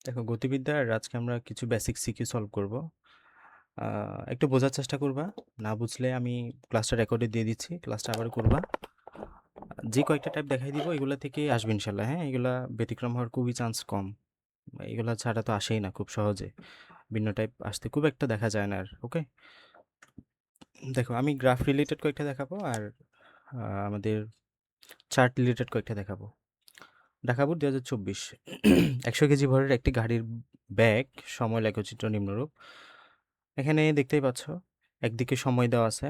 দেখো গতিবিদ্যার আজকে আমরা কিছু বেসিক সিকিউ সলভ করব। একটু বোঝার চেষ্টা করবা। না বুঝলে আমি ক্লাসটা রেকর্ডে দিয়ে দিচ্ছি, ক্লাসটা আবার করবা। যে কয়েকটা টাইপ দেখাই দিব এগুলা থেকে আসবে ইনশাল্লাহ। হ্যাঁ, এগুলা ব্যতিক্রম হওয়ার খুবই চান্স কম। এগুলা ছাড়া তো আসেই না খুব সহজে। ভিন্ন টাইপ আসতে খুব একটা দেখা যায় না আর। ওকে, দেখো আমি গ্রাফ রিলেটেড কয়েকটা দেখাবো আর আমাদের চার্ট রিলেটেড কয়েকটা দেখাবো। ঢাকা বোর্ড 2024 100 কেজি ভরের একটি গাড়ির ব্যাগ সময় লেখচিত্র নিম্নরূপ। এখানে দেখতেই পাচ্ছ, একদিকে সময় দেওয়া আছে,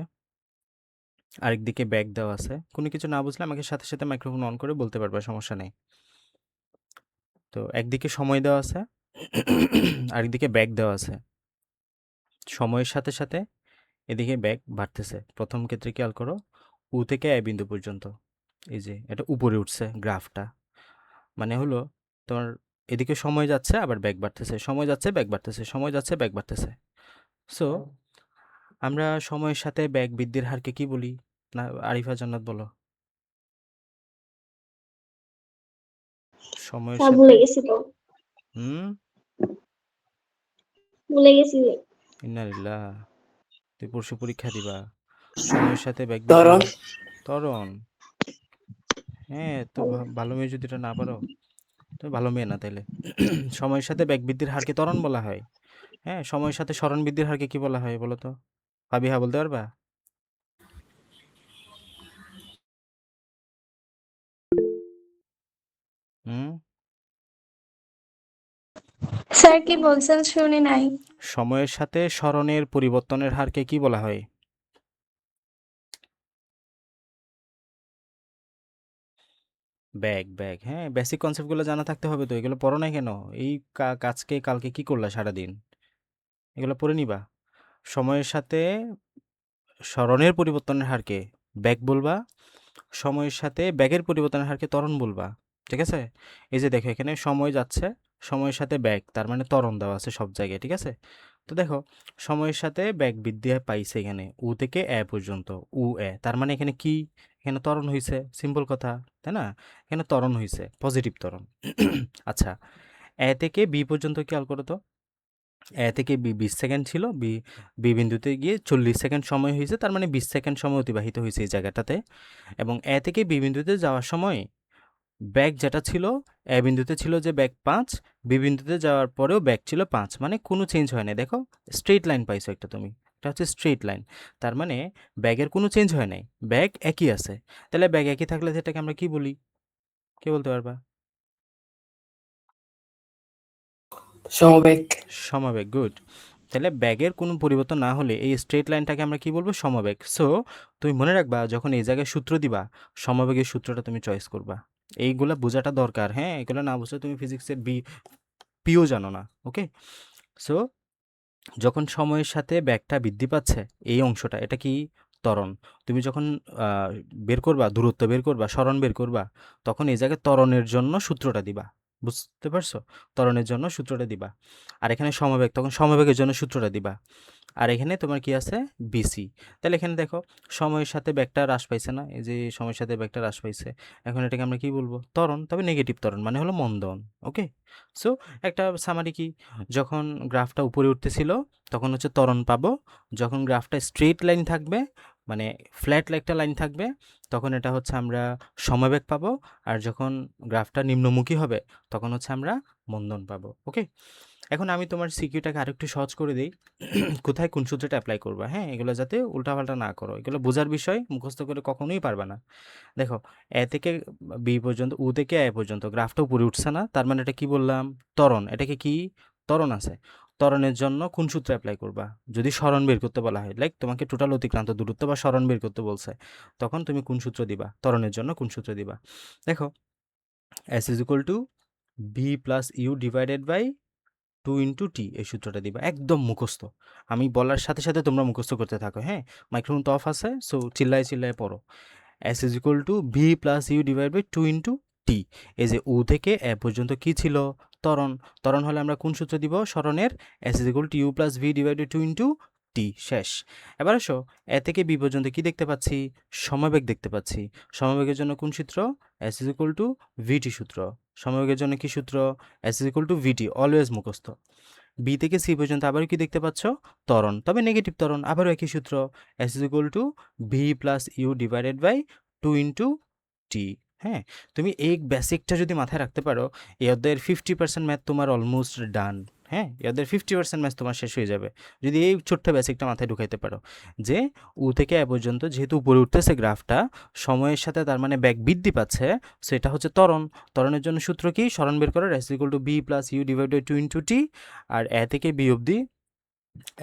আরেকদিকে ব্যাগ দেওয়া আছে। কোনো কিছু না বুঝলে আমাকে সাথে সাথে মাইক্রোফোন অন করে বলতে পারবা, সমস্যা নেই। তো একদিকে সময় দেওয়া আছে, আরেকদিকে ব্যাগ দেওয়া আছে। সময়ের সাথে সাথে এদিকে ব্যাগ বাড়তেছে। প্রথম ক্ষেত্রে খেয়াল করো, উ থেকে এ বিন্দু পর্যন্ত এই যে এটা উপরে উঠছে গ্রাফটা, মানে হলো তোমার এদিকে সময় যাচ্ছে আবার ব্যাগ বাড়তেছে, সময় যাচ্ছে ব্যাগ বাড়তেছে, সময় যাচ্ছে ব্যাগ বাড়তেছে। সো আমরা সময়ের সাথে ব্যাগ বৃদ্ধির হারকে কি বলি? না, আরিফা জান্নাত বলো। সময়ের স্যার সাথে ভুলে গেছি তো, হুম ভুলে গেছি। ইন্নালিল্লাহ, তুই পরশু পরীক্ষা দিবা। সময়ের সাথে ব্যাগ বৃদ্ধির ত্বরণ। হার ত্বরণ। হ্যাঁ, তো ভালো মেয়ে যদি এটা না পারো, তুমি ভালো মেয়ে না তাইলে। সময়ের সাথে ব্যাগ বৃদ্ধির হারকে ত্বরণ বলা হয়। হ্যাঁ, সময়ের সাথে সরণ বৃদ্ধির হারকে কি বলা হয় বলো তো? ফাবিহা বলতে পারবা? হুম স্যার কি বলছেন শুনি নাই। সময়ের সাথে সরণের পরিবর্তনের হারকে কি বলা হয়? ব্যাগ ব্যাগ, হ্যাঁ, বেসিক কনসেপ্টগুলো জানা থাকতে হবে তো। এগুলো পড়ো নাই কেন? এই কাজকে কালকে কি করলা সারাদিন? এগুলো পড়ে নিবা। সময়ের সাথে সরণের পরিবর্তনের হারকে ব্যাগ বলবা, সময়ের সাথে ব্যাগের পরিবর্তনের হারকে ত্বরণ বলবা। ঠিক আছে? এই যে দেখো এখানে সময় যাচ্ছে, সময়ের সাথে ব্যাগ, তার মানে ত্বরণ দেওয়া আছে সব জায়গায়। ঠিক আছে? তো দেখো, সময়ের সাথে ব্যাগ বৃদ্ধি পাইছে এখানে উ থেকে এ পর্যন্ত। উ এ, তার মানে এখানে কি? এখানে ত্বরণ হইছে, সিম্পল কথা, তাই না? এখানে ত্বরণ হইছে, পজিটিভ ত্বরণ। আচ্ছা, এ থেকে বি পর্যন্ত খেয়াল করো তো। এ থেকে বি 20 সেকেন্ড ছিল, বি বি বিন্দুতে গিয়ে 40 সেকেন্ড সময় হয়েছে, তার মানে 20 সেকেন্ড সময় অতিবাহিত হয়েছে এই জায়গাটাতে। এবং এ থেকে বি বিন্দুতে যাওয়ার সময় ব্যাগ যেটা ছিল, এ বিন্দুতে ছিল যে ব্যাগ 5, বি বিন্দুতে যাওয়ার পরেও ব্যাগ ছিল 5, মানে কোনো চেঞ্জ হয় না। দেখো, স্ট্রেট লাইন পাইছো একটা তুমি, এটা হচ্ছে স্ট্রেট লাইন। তার মানে ব্যাগের কোনো চেঞ্জ হয় নাই, ব্যাগ একই আছে। তাহলে ব্যাগ একই থাকলে সেটাকে আমরা কি বলি? কে বলতে পারবা? সমবেগ। সমাবেগ, গুড। তাহলে ব্যাগের কোনো পরিবর্তন না হলে এই স্ট্রেট লাইনটাকে আমরা কি বলবো? সমবেগ। সো তুমি মনে রাখবা, যখন এই জায়গায় সূত্র দিবা, সমবেগের সূত্রটা তুমি চয়েস করবা। এইগুলা বোঝাটা দরকার। হ্যাঁ, এগুলো না বুঝলে তুমি ফিজিক্সের পিও জানো না। ওকে, সো যখন সময়ের সাথে ব্যাগটা বৃদ্ধি পাচ্ছে, এই অংশটা এটা কি? ত্বরণ। তুমি যখন বের করবা, দূরত্ব বের করবা, সরণ বের করবা, তখন এই জায়গায় ত্বরণের জন্য সূত্রটা দিবা। বুঝতে পারছো? ত্বরণের জন্য সূত্রটা দিবা। আর এখানে সমবেগ, তখন সমবেগের জন্য সূত্রটা দিবা। আর এখানে তোমার কি আছে? বিসি। তাহলে এখানে দেখো, সময়ের সাথে ব্যাগটা হ্রাস পাইছে না? এই যে সময়ের সাথে ব্যাগটা হ্রাস পাইছে, এখন এটাকে আমরা কি বলবো? ত্বরণ, তবে নেগেটিভ ত্বরণ, মানে হলো মন্দন। ওকে, সো একটা সামারি কি, যখন গ্রাফটা উপরে উঠতেছিল তখন হচ্ছে ত্বরণ পাবো, যখন গ্রাফটা স্ট্রেট লাইন থাকবে, মানে ফ্ল্যাট একটা লাইন থাকবে, তখন এটা হচ্ছে আমরা সমবেগ পাবো। আর যখন গ্রাফটা নিম্নমুখী হবে, তখন হচ্ছে আমরা মন্দন পাবো। ওকে, এখন আমি তোমার সিকিউটাকে আরেকটু সহজ করে দিই। কোথায় কোন সূত্রটা অ্যাপ্লাই করবা, হ্যাঁ, এগুলো যাতে উল্টাপাল্টা না করো। এগুলো বোঝার বিষয়, মুখস্থ করে কখনোই পারবা না। দেখো, এ থেকে বি পর্যন্ত, উ থেকে এ পর্যন্ত গ্রাফটা উপরে উঠছে না, তার মানে এটা কি বললাম? ত্বরণ। এটাকে কি? ত্বরণ আছে। ত্বরণের জন্য কোন সূত্র অ্যাপ্লাই করবা? যদি সরণ বের করতে বলা হয়, লাইক তোমাকে টোটাল অতিক্রান্ত দূরত্ব বা সরণ বের করতে বলছে, তখন তুমি কোন সূত্র দিবা? ত্বরণের জন্য কোন সূত্র দিবা? দেখো, S is equal to B plus you divided by 2 × T, এই সূত্রটা দিবা একদম মুখস্থ। আমি বলার সাথে সাথে তোমরা মুখস্থ করতে থাকো। হ্যাঁ, মাইক্রোফোন তো অফ আছে, সো চিল্লায় চিল্লায় পড়ো। S is equal to V plus you divide by 2 × T. এই যে উ থেকে এ পর্যন্ত কি ছিল? ত্বরণ। ত্বরণ হলে আমরা কোন সূত্র দিব সরণের? S is equal to you plus v divide by 2 × t. শেষ। এবার আসো, এ থেকে বি পর্যন্ত কি দেখতে পাচ্ছি? সমবেগ দেখতে পাচ্ছি। সমবেগের জন্য কোন সূত্র? S is equal to VT সূত্র। সমবেগের জন্য কি সূত্র? S is equal to VT, always মুখস্থ। বি থেকে সি পর্যন্ত আবারও কি দেখতে পাচ্ছ? ত্বরণ, তবে নেগেটিভ ত্বরণ। আবারও একই সূত্র, S is equal to V plus you divided by 2 into t. হ্যাঁ, তুমি এই বেসিকটা যদি মাথায় রাখতে পারো, এই অধ্যায়ের 50% ম্যাথ তোমার অলমোস্ট ডান। হ্যাঁ, এই অধ্যায়ের 50% ম্যাথ তোমার শেষ হয়ে যাবে যদি এই ছোট্ট বেসিকটা মাথায় ঢুকাইতে পারো, যে উ থেকে এ পর্যন্ত যেহেতু উপরে উঠতেছে গ্রাফটা, সময়ের সাথে তার মানে ব্যাগ বৃদ্ধি পাচ্ছে, সো এটা হচ্ছে ত্বরণ। ত্বরণের জন্য সূত্র কি? সরণ বের করার, s equal to B plus you divide by 2 into t. আর এ থেকে বি অবধি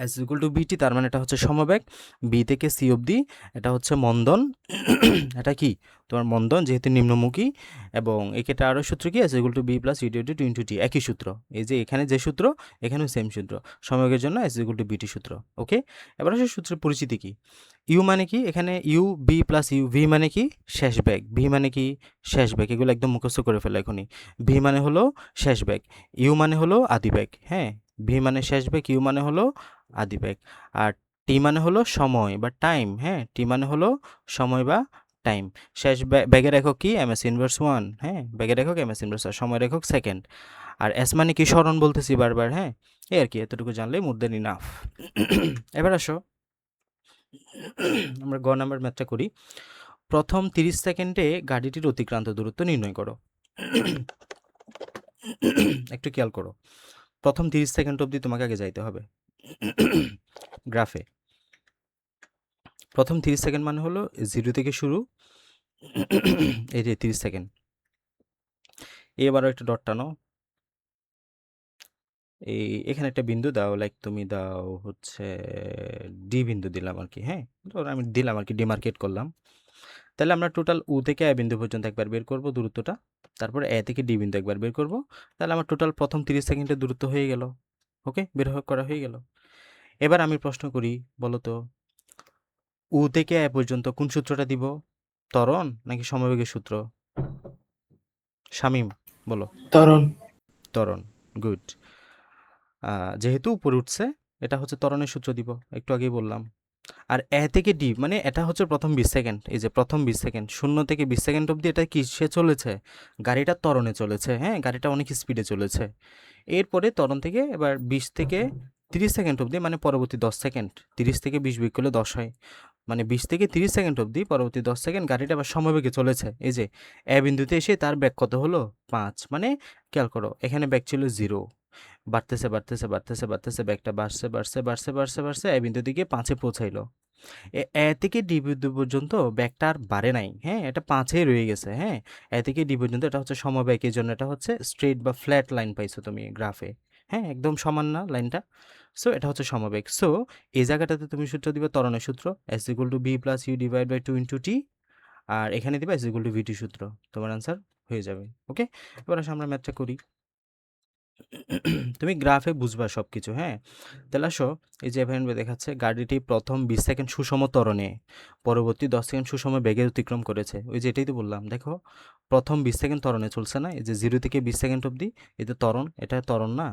এস ইকুয়াল টু বিটি, তার মানে এটা হচ্ছে সমবেগ। বি থেকে সি অবধি এটা হচ্ছে মন্দন। এটা কি? তোমার মন্দন, যেহেতু নিম্নমুখী। এবং এক্ষেত্রে আরও সূত্র কি? S equal to B plus you divide by 2 into t, একই সূত্র। এই যে এখানে যে সূত্র, এখানেও সেম সূত্র, সমবেগের জন্য এস ইকুয়াল টু বিটি সূত্র। ওকে, এবার আসলে সূত্রের পরিচিতি কি? ইউ মানে কি? এখানে U B plus U. V মানে কি? শেষ বেগ। ভি মানে কি? শেষ বেগ। এগুলো একদম মুখস্থ করে ফেলো এখনই। ভি মানে হলো শেষ বেগ, ইউ মানে হলো আদি বেগ। হ্যাঁ, ভি মানে শেষ বেগ, ইউ মানে হলো আদি বেগ। আর টি মানে হলো সময় বা টাইম। হ্যাঁ, টি মানে হলো সময় বা টাইম। শেষ বেগের একক কি? MS inverse 1। হ্যাঁ, বেগের একক এমএস ইনভার্স 1, সময়ের একক সেকেন্ড। আর এস মানে কি? স্মরণ বলতেছি বারবার। হ্যাঁ, এই আর কি, এতটুকু জানলেই মোর দেন ইনাফ। এবার আসো আমরা গ নাম্বার ম্যাথটা করি। প্রথম 30 সেকেন্ডে গাড়িটির অতিক্রান্ত দূরত্ব নির্ণয় করো। একটু খেয়াল করো, প্রথম 30 সেকেন্ড অবধি তোমাকে আগে যাইতে হবে গ্রাফে। প্রথম 30 সেকেন্ড মানে হলো 0 থেকে শুরু, এই যে 30 সেকেন্ড। এবারও একটা ডট টানো, এখানে একটা বিন্দু দাও, লাইক তুমি দাও হচ্ছে ডি বিন্দু দিলাম আর কি। হ্যাঁ, ধর আমি দিলাম আর কি, ডিমার্কেট করলাম। তাহলে আমরা টোটাল উ থেকে এ বিন্দু পর্যন্ত একবার বের করব দূরত্বটা, তারপর এ থেকে ডি বিন্দু একবার বের করব। তাহলে আমার টোটাল প্রথম 30 সেকেন্ডের দূরত্ব হয়ে গেল। ওকে, করা হয়ে গেল। এবার আমি প্রশ্ন করি, বলো তো উ থেকে এ পর্যন্ত কোন সূত্রটা দিব? ত্বরণ নাকি সমবেগের সূত্র? শামীম বলো। ত্বরণ। ত্বরণ, গুড। যেহেতু উপরে উঠছে, এটা হচ্ছে ত্বরণের সূত্র দিব, একটু আগেই বললাম। আর এ থেকে ডি মানে এটা হচ্ছে প্রথম 20 সেকেন্ড। এই যে প্রথম 20 সেকেন্ড, 0 থেকে 20 সেকেন্ড অবধি এটা কিসে চলেছে? গাড়িটা ত্বরণে চলেছে। হ্যাঁ, গাড়িটা অনেক স্পিডে চলেছে। এরপরে ত্বরণ থেকে এবার 20 থেকে 30 সেকেন্ড অবধি, মানে পরবর্তী 10 সেকেন্ড, 30 থেকে 20 বিয়োগ করলে 10 হয়, মানে 20 থেকে 30 সেকেন্ড অবধি পরবর্তী 10 সেকেন্ড গাড়িটা আবার সমবেগে চলেছে। এই যে এ বিন্দুতে এসে তার বেগ কত হলো? 5। মানে খেয়াল করো, এখানে বেগ ছিল 0, বাড়তেছে বাড়তেছে বাড়তেছে বাড়তেছে, ব্যাগটা বাড়ছে বাড়ছে বাড়ছে বাড়ছে বাড়ছে, এ বিন্দু দিকে 5-এ পৌঁছাইলো। এ থেকে ডি বিন্দু পর্যন্ত ব্যাগটা আর বাড়ে নাই। হ্যাঁ, এটা 5-এ রয়ে গেছে। হ্যাঁ, এ থেকে ডি পর্যন্ত এটা হচ্ছে সমবেগ, এই জন্য এটা হচ্ছে স্ট্রেট বা ফ্ল্যাট লাইন পাইছো তুমি গ্রাফে। হ্যাঁ, একদম সমান না লাইনটা? সো এটা হচ্ছে সমবেগ। সো এই জায়গাটাতে তুমি সূত্র দিবে ত্বরণের সূত্র, s equal to B plus you divide by 2 into t. আর এখানে দিবে এস ইকুয়াল টু ভিটি সূত্র। তোমার আনসার হয়ে যাবে। ওকে, এবার আসলে আমরা ম্যাথটা করি। তুমি গ্রাফে বুঝবা সব কিছু। হ্যাঁ, তাহলে আসো, এই যে এভাবে দেখাচ্ছে গাড়িটি প্রথম 20 সেকেন্ড সুষম ত্বরণে, পরবর্তী 10 সেকেন্ড সুষম বেগে অতিক্রম করেছে। ওই যে এটাই তো বললাম, দেখো প্রথম 20 সেকেন্ড ত্বরণে চলছে না? এই যে 0 থেকে 20 সেকেন্ড অবধি, এটা ত্বরণ, এটা ত্বরণ না?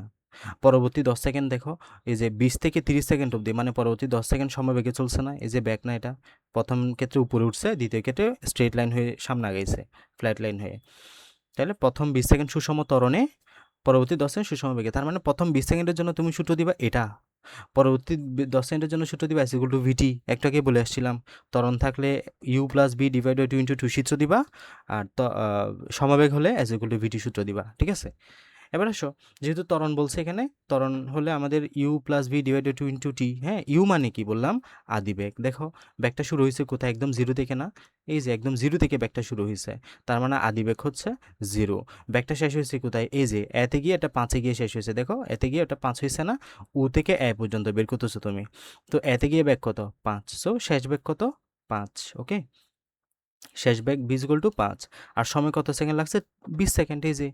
পরবর্তী 10 সেকেন্ড দেখো, এই যে 20 থেকে 30 সেকেন্ড অবধি, মানে পরবর্তী 10 সেকেন্ড সমবেগে চলছে না? এই যে ব্যাক না, এটা প্রথম ক্ষেত্রে উপরে উঠছে, দ্বিতীয় ক্ষেত্রে স্ট্রেট লাইন হয়ে সামনে আগাইছে, ফ্ল্যাট লাইন হয়ে। তাহলে প্রথম 20 সেকেন্ড সুষম ত্বরণে, পরবর্তী 10 সেকেন্ড সুষম বেগে। তার মানে প্রথম 20 সেকেন্ডের জন্য তুমি সূত্র দিবা এটা, পরবর্তী 10 সেকেন্ডের জন্য সূত্র দিবা এস ইকুয়াল টু ভিটি। একটু আগে বলে আসছিলাম, ত্বরণ থাকলে U plus B divide by 2 into 2 সূত্র দিবা, আর সমবেগ হলে এস ইকুয়াল টু ভিটি সূত্র দিবা। ঠিক আছে, এবার আসো, যেহেতু ত্বরণ বলছে এখানে, ত্বরণ হলে আমাদের u plus v divided 2 into t. হ্যাঁ, ইউ মানে কি বললাম? আদি বেগ। দেখো ব্যাগটা শুরু হয়েছে কোথায়? একদম 0 থেকে না? এই যে একদম 0 থেকে ব্যাগটা শুরু হয়েছে, তার মানে আদি বেগ হচ্ছে 0। ব্যাগটা শেষ হয়েছে কোথায়? এই যে এতে গিয়ে এটা 5-এ গিয়ে শেষ হয়েছে। দেখো এতে গিয়ে এটা 5 হয়েছে না? উ থেকে এ পর্যন্ত বের করতেছো তুমি, তো এতে গিয়ে ব্যাগ কত? 5। সো শেষ বেগ কত? 5। ওকে, শেষ বেগ ভি ইকুয়াল টু 5। আর সময় কত সেকেন্ড লাগছে? 20 সেকেন্ড। এই যে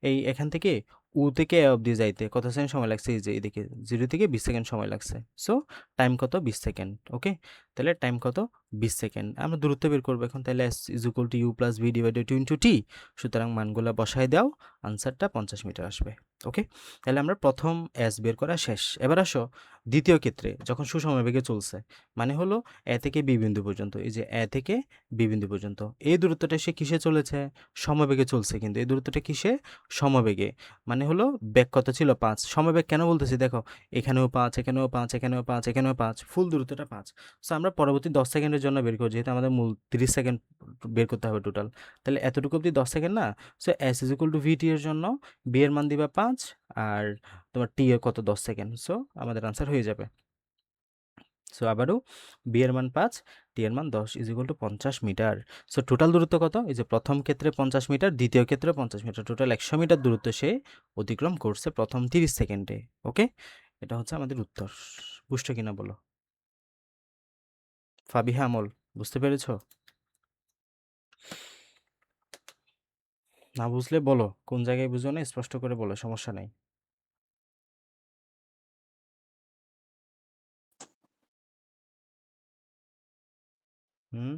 এই এখান থেকে উ থেকে এ অবধি যাইতে কত সেকেন্ড সময় লাগছে? এই যে এদিকে 0 থেকে 20 সেকেন্ড সময় লাগছে। সো টাইম কত? 20 সেকেন্ড। ওকে, তাহলে টাইম কত? 20 সেকেন্ড। আমরা দূরত্ব বের করবো এখন। তাহলে s is equal to you plus v divided 2 into t. সুতরাং মানগুলো বসায় দাও, আনসারটা 50 মিটার আসবে। ওকে, তাহলে আমরা প্রথম এস বের করা শেষ। এবার আসো দ্বিতীয় ক্ষেত্রে, যখন সুষমবেগে চলছে, মানে হলো এ থেকে বি বিন্দু পর্যন্ত, এই যে এ থেকে বি বিন্দু পর্যন্ত এই দূরত্বটা সে কিসে চলেছে? সমবেগে চলছে। কিন্তু এই দূরত্বটা কিসে? সমবেগে। মানে হলো বেগ কত ছিল? 5। সমবেগ কেন বলতেছি দেখো, এখানেও 5, এখানেও 5, এখানেও 5, এখানেও 5, ফুল দূরত্বটা 5। সো আমরা পরবর্তী 10 সেকেন্ডের জন্য বের করব, যেহেতু আমাদের মূল 30 সেকেন্ড বের করতে হবে টোটাল। তাহলে এতটুকু অবধি 10 সেকেন্ড না? So s is equal to v t এর জন্য বি এর মান দিবা 5, আর তোমার টি এর কত? 10 সেকেন্ড। সো আমাদের আনসার হয়ে যাবে। সো আবারও বি এর মান 5, টি এর মান 10 is equal to 50 metre. So total দূরত্ব কত? এই যে প্রথম ক্ষেত্রে 50 মিটার, দ্বিতীয় ক্ষেত্রে 50 মিটার, টোটাল 100 মিটার দূরত্ব সে অতিক্রম করছে প্রথম 30 সেকেন্ডে। ওকে, এটা হচ্ছে আমাদের উত্তর। বুঝছো কিনা বলো? ফাবিহা আমল, বুঝতে পেরেছো? না বুঝলে বলো, কোন জায়গায় বুঝো না স্পষ্ট করে বলো, সমস্যা নাই। হুম,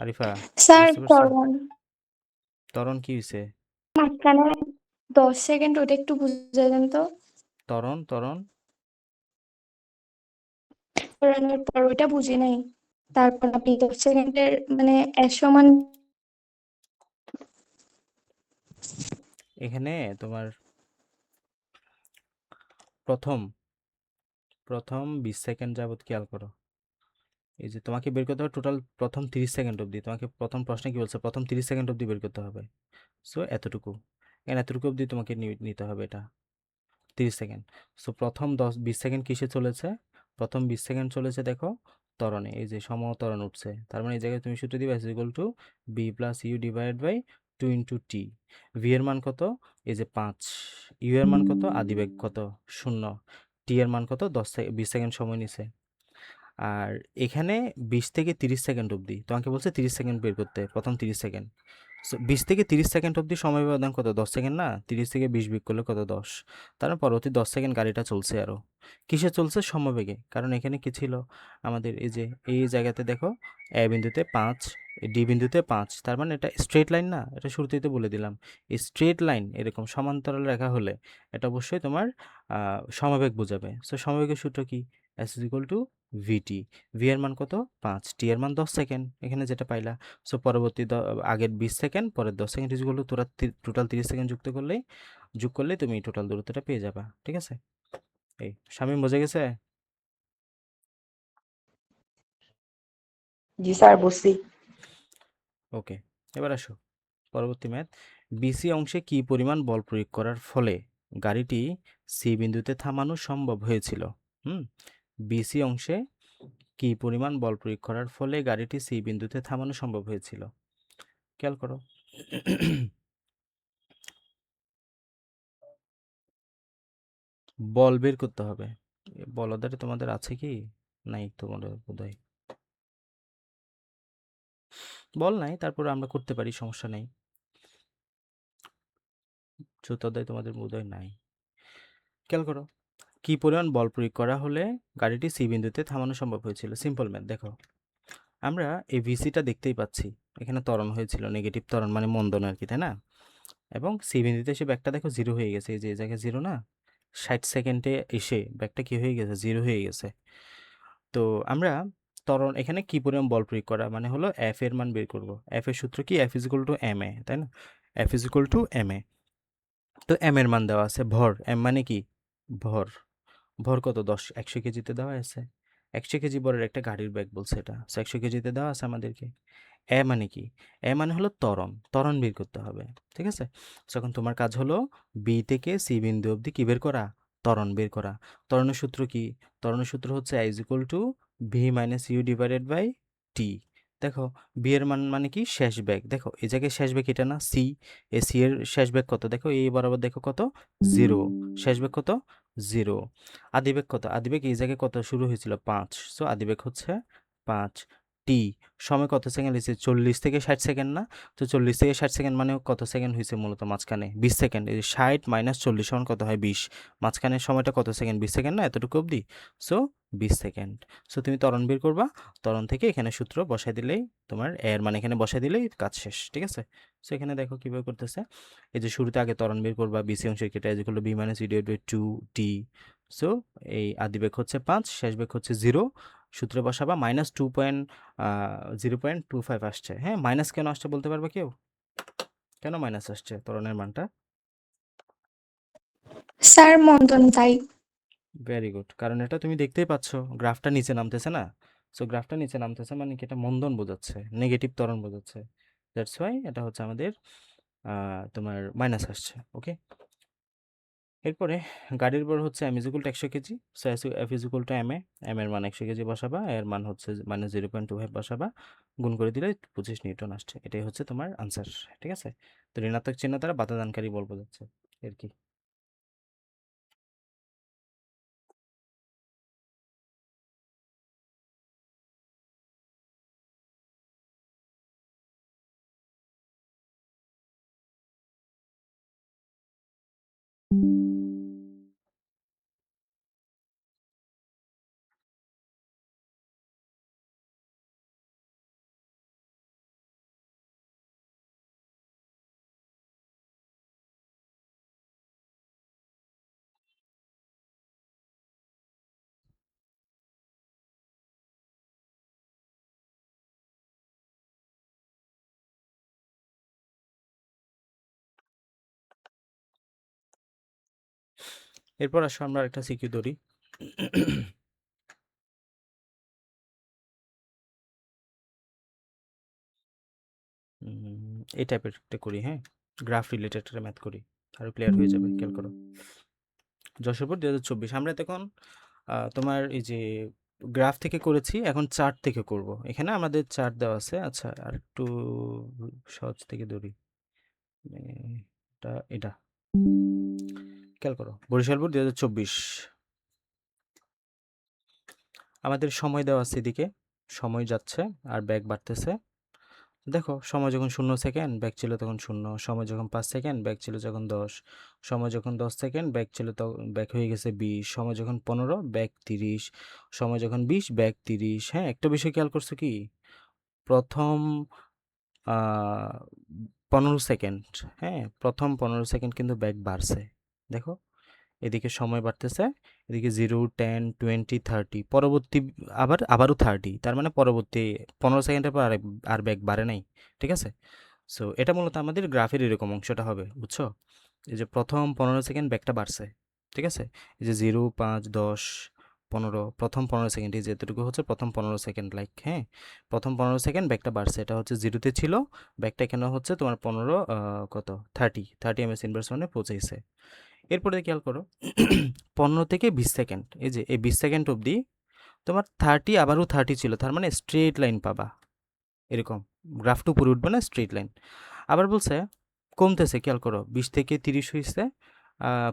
আরিফা, স্যার বুঝতে পারছো? ত্বরণ ত্বরণ কি হয়েছে? মাঝখানে 10 সেকেন্ড, ওটা একটু বুঝে দেন তো। ত্বরণ, ত্বরণ ত্বরণের পর ওইটা বুঝি নাই। তারপর আপনি 10 সেকেন্ডের মানে এর সমান। এখানে তোমার প্রথম প্রথম 20 সেকেন্ড যাবত খেয়াল করো। এই যে তোমাকে বের করতে হবে টোটাল প্রথম 30 সেকেন্ড অবধি। তোমাকে প্রথম প্রশ্নে কি বলছে? প্রথম 30 সেকেন্ড অবধি বের করতে হবে। সো এতটুকু, এখানে এতটুকু অবধি তোমাকে নিতে হবে এটা 30 সেকেন্ড। সো প্রথম 20 সেকেন্ড কিসে চলেছে? প্রথম 20 সেকেন্ড চলেছে দেখো ত্বরণে, এই যে সমত্বরণ উঠছে। তার মানে এই জায়গায় তুমি সূত্র দিবে S equal to B plus you divided by 2 into T. V এর মান কত? এই যে 5। ইউ এর মান কত? আদিবেগ কত? 0। টি এর মান কত? 20 সেকেন্ড সময় নিছে। আর এখানে 20 থেকে 30 সেকেন্ড অবধি তোমাকে বলছে 30 সেকেন্ড বের করতে, প্রথম 30 সেকেন্ড। সো 20 থেকে 30 সেকেন্ড অবধি সময় ব্যবধান কত? 10 সেকেন্ড না? 30 থেকে 20 বিয়োগ করলে কত? 10। তার মানে পরবর্তী 10 সেকেন্ড গাড়িটা চলছে আরও। কিসে চলছে? সমবেগে। কারণ এখানে কি ছিল আমাদের? এই যে এই জায়গাতে দেখো এ বিন্দুতে 5, ডি বিন্দুতে 5, তার মানে এটা স্ট্রেট লাইন না? এটা শুরুতেই তো বলে দিলাম। স্ট্রেট লাইন এরকম সমান্তরাল রেখা হলে এটা অবশ্যই তোমার সমবেগ বোঝাবে। সো সমবেগের সূত্র কি? S is equal to VT. V এর মান কত? 5, টি এর মান 10 সেকেন্ড, এখানে যেটা পাইলা। সো পরবর্তী আগের 20 সেকেন্ড, পরের 10 সেকেন্ড ইকুয়াল টু তোরা টোটাল 30 সেকেন্ড যোগ করলেই তুমি টোটাল দূরত্বটা পেয়ে যাবা। ঠিক আছে? এই শামীম বোঝা গেছে? জি স্যার, বুঝছি। ওকে, এবার আসো পরবর্তী ম্যাথ। বিসি অংশে কি পরিমাণ বল প্রয়োগ করার ফলে গাড়িটি সি বিন্দুতে থামানো সম্ভব হয়েছিল? হুম, বিসি অংশে কি পরিমাণ বল প্রয়োগ করার ফলে গাড়িটি সি বিন্দুতে থামানো সম্ভব হয়েছিল? খেয়াল করো। বল বের করতে হবে। বল ওধারে তোমাদের আছে কি? নাই তোমাদের বোধহয়। বল নাই, তারপর আমরা করতে পারি, সমস্যা নেই। চতুর্থ অধ্যায় তোমাদের বোধহয় নাই। খেয়াল করো, কি পরিমাণ বল প্রয়োগ করা হলে গাড়িটি সি বিন্দুতে থামানো সম্ভব হয়েছিল? সিম্পল ম্যাথ দেখো, আমরা এই ভিসিটা দেখতেই পাচ্ছি, এখানে ত্বরণ হয়েছিল, নেগেটিভ ত্বরণ মানে মন্দন আর কি, তাই না? এবং সি বিন্দুতে এসে ব্যাগটা দেখো জিরো হয়ে গেছে, এই যে এই জায়গায় জিরো না? 60 সেকেন্ডে এসে ব্যাগটা কি হয়ে গেছে? জিরো হয়ে গেছে। তো আমরা ত্বরণ এখানে কি পরিমাণ বল প্রয়োগ করা মানে হলো এফ এর মান বের করব। এফ এর সূত্র কি? F is equal to M a, তাই না? F is equal to M a. তো এম এর মান দেওয়া আছে ভর, এম মানে কি? ভর। ভর কত? 10, 100 কেজিতে দেওয়া আছে। 100 কেজি ভরের একটা গাড়ির ব্যাগ বলছে এটা, 100 কেজিতে দেওয়া আছে আমাদেরকে। এ মানে কি? এ মানে হলো ত্বরণ, ত্বরণ বের করতে হবে। ঠিক আছে? যখন তোমার কাজ হলো বি থেকে সি বিন্দু অবধি কি বের করা? ত্বরণ বের করা। ত্বরণের সূত্র কি? ত্বরণের সূত্র হচ্ছে a is equal to V minus you divided by t. দেখো বি এর মান মানে কি? শেষ বেগ। দেখো এই জায়গায় শেষ বেগ এটা না? সি। এ সি এর শেষ বেগ কত? দেখো এই বরাবর দেখো কত? 0। শেষ বেগ কত? 0। আদিবেগ কত? আদিবেগ এই জায়গায় কত শুরু হয়েছিল? 5। সো আদিবেগ হচ্ছে 5। টি, সময় কত সেকেন্ড হয়েছে? 40 থেকে 60 সেকেন্ড না? তো 40 থেকে 60 সেকেন্ড মানে কত সেকেন্ড হয়েছে মূলত মাঝখানে? 20 সেকেন্ড। এই 60 মাইনাস 40 সমান কত হয়? 20। মাঝখানের সময়টা কত সেকেন্ড? 20 সেকেন্ড না? এতটুকু অবধি। So 20 second. সো তুমি ত্বরণ বের করবা, ত্বরণ থেকে এখানে সূত্র বসাই দিলেই তোমার এর মানে এখানে বসাই দিলেই কাজ শেষ, ঠিক আছে? সো এখানে দেখো কীভাবে করতেছে। এই যে শুরুতে আগে ত্বরণ বের করবা, বিসি অংশের কেটে is equal to B minus V divide by 2 T. So এই আদি বেগ হচ্ছে 5, শেষ বেগ হচ্ছে 0। সূত্রে বসাবা, মাইনাস 0.25 আসছে। হ্যাঁ, মাইনাস কেন আসছে বলতে পারবে কেউ? কেন মাইনাস আসছে ত্বরণের মানটা? স্যার মন্দন তাই। ভেরি গুড, কারণ এটা তুমি দেখতেই পাচ্ছ গ্রাফটা নিচে নামতেছে না? সো গ্রাফটা নিচে নামতেছে মানে কি? এটা মন্দন বোঝাচ্ছে, নেগেটিভ ত্বরণ বোঝাচ্ছে। দ্যাটস ওয়াই এটা হচ্ছে আমাদের তোমার মাইনাস আসছে। ওকে, এরপরে গাড়ির বড় হচ্ছে M is equal to 100 kg. So F is equal to M A, M এর মান 100 কেজি বসাবা, এর মান হচ্ছে মাইনাস 0.25 বসাবা, গুণ করে দিলে 25 নিউটন আসছে। এটাই হচ্ছে তোমার আনসার, ঠিক আছে? তো ঋণাত্মক চিহ্ন দ্বারা বাধাদানকারী বল বোঝাচ্ছে এর কি। এরপর আসো আমরা একটা সিকিউ ধরি। এই টাইপের একটা করি, হ্যাঁ, গ্রাফ রিলেটেড একটা ম্যাথ করি, আরও ক্লিয়ার হয়ে যাবে। খেয়াল করো, যশোরপুর 2024 আমরা তখন তোমার এই যে গ্রাফ থেকে করেছি, এখন চার্ট থেকে করব। এখানে আমাদের চার্ট দেওয়া আছে। আচ্ছা, আর একটু সহজ থেকে ধরি। এটা এটা খেয়াল করো, বরিশালপুর 2024 আমাদের সময় দেওয়া আছে এদিকে, সময় যাচ্ছে আর ব্যাগ বাড়তেছে। দেখো, সময় যখন 0 সেকেন্ড ব্যাগ ছিল তখন 0, সময় যখন 5 সেকেন্ড ব্যাগ ছিল যখন 10, সময় যখন 10 সেকেন্ড ব্যাগ ছিল তখন ব্যাগ হয়ে গেছে 20, সময় যখন 15 ব্যাগ 30, সময় যখন 20 ব্যাগ 30। হ্যাঁ, একটা বিষয় খেয়াল করছো কি? প্রথম 15 সেকেন্ড, হ্যাঁ, প্রথম 15 সেকেন্ড কিন্তু ব্যাগ বাড়ছে। দেখো, এদিকে সময় বাড়তেছে, এদিকে 0, 10, 20, 30, পরবর্তী আবারও 30, তার মানে পরবর্তী 15 সেকেন্ডের পর আর ব্যাগ বাড়ে নাই, ঠিক আছে? সো এটা মূলত আমাদের গ্রাফের এরকম অংশটা হবে, বুঝছো? এই যে প্রথম 15 সেকেন্ড ব্যাগটা বাড়ছে, ঠিক আছে? এই যে 0, 5, 10, 15, প্রথম 15 সেকেন্ড, এই যে এতটুকু হচ্ছে প্রথম 15 সেকেন্ড, লাইক, হ্যাঁ, প্রথম 15 সেকেন্ড ব্যাগটা বাড়ছে, এটা হচ্ছে 0-তে ছিল, ব্যাগটা এখানে হচ্ছে তোমার 15 কত 30 এমএস ইনভার্স মানে পৌঁছেছে। এরপরে খেয়াল করো, 15 থেকে 20 সেকেন্ড, এই যে এই 20 সেকেন্ড অবধি তোমার 30 আবারও 30 ছিল, তার মানে স্ট্রেট লাইন পাবা এরকম, গ্রাফটা উপরে উঠবে না, স্ট্রেট লাইন। আবার বলছে কমতেছে, খেয়াল করো, 20 থেকে 30 হয়েছে,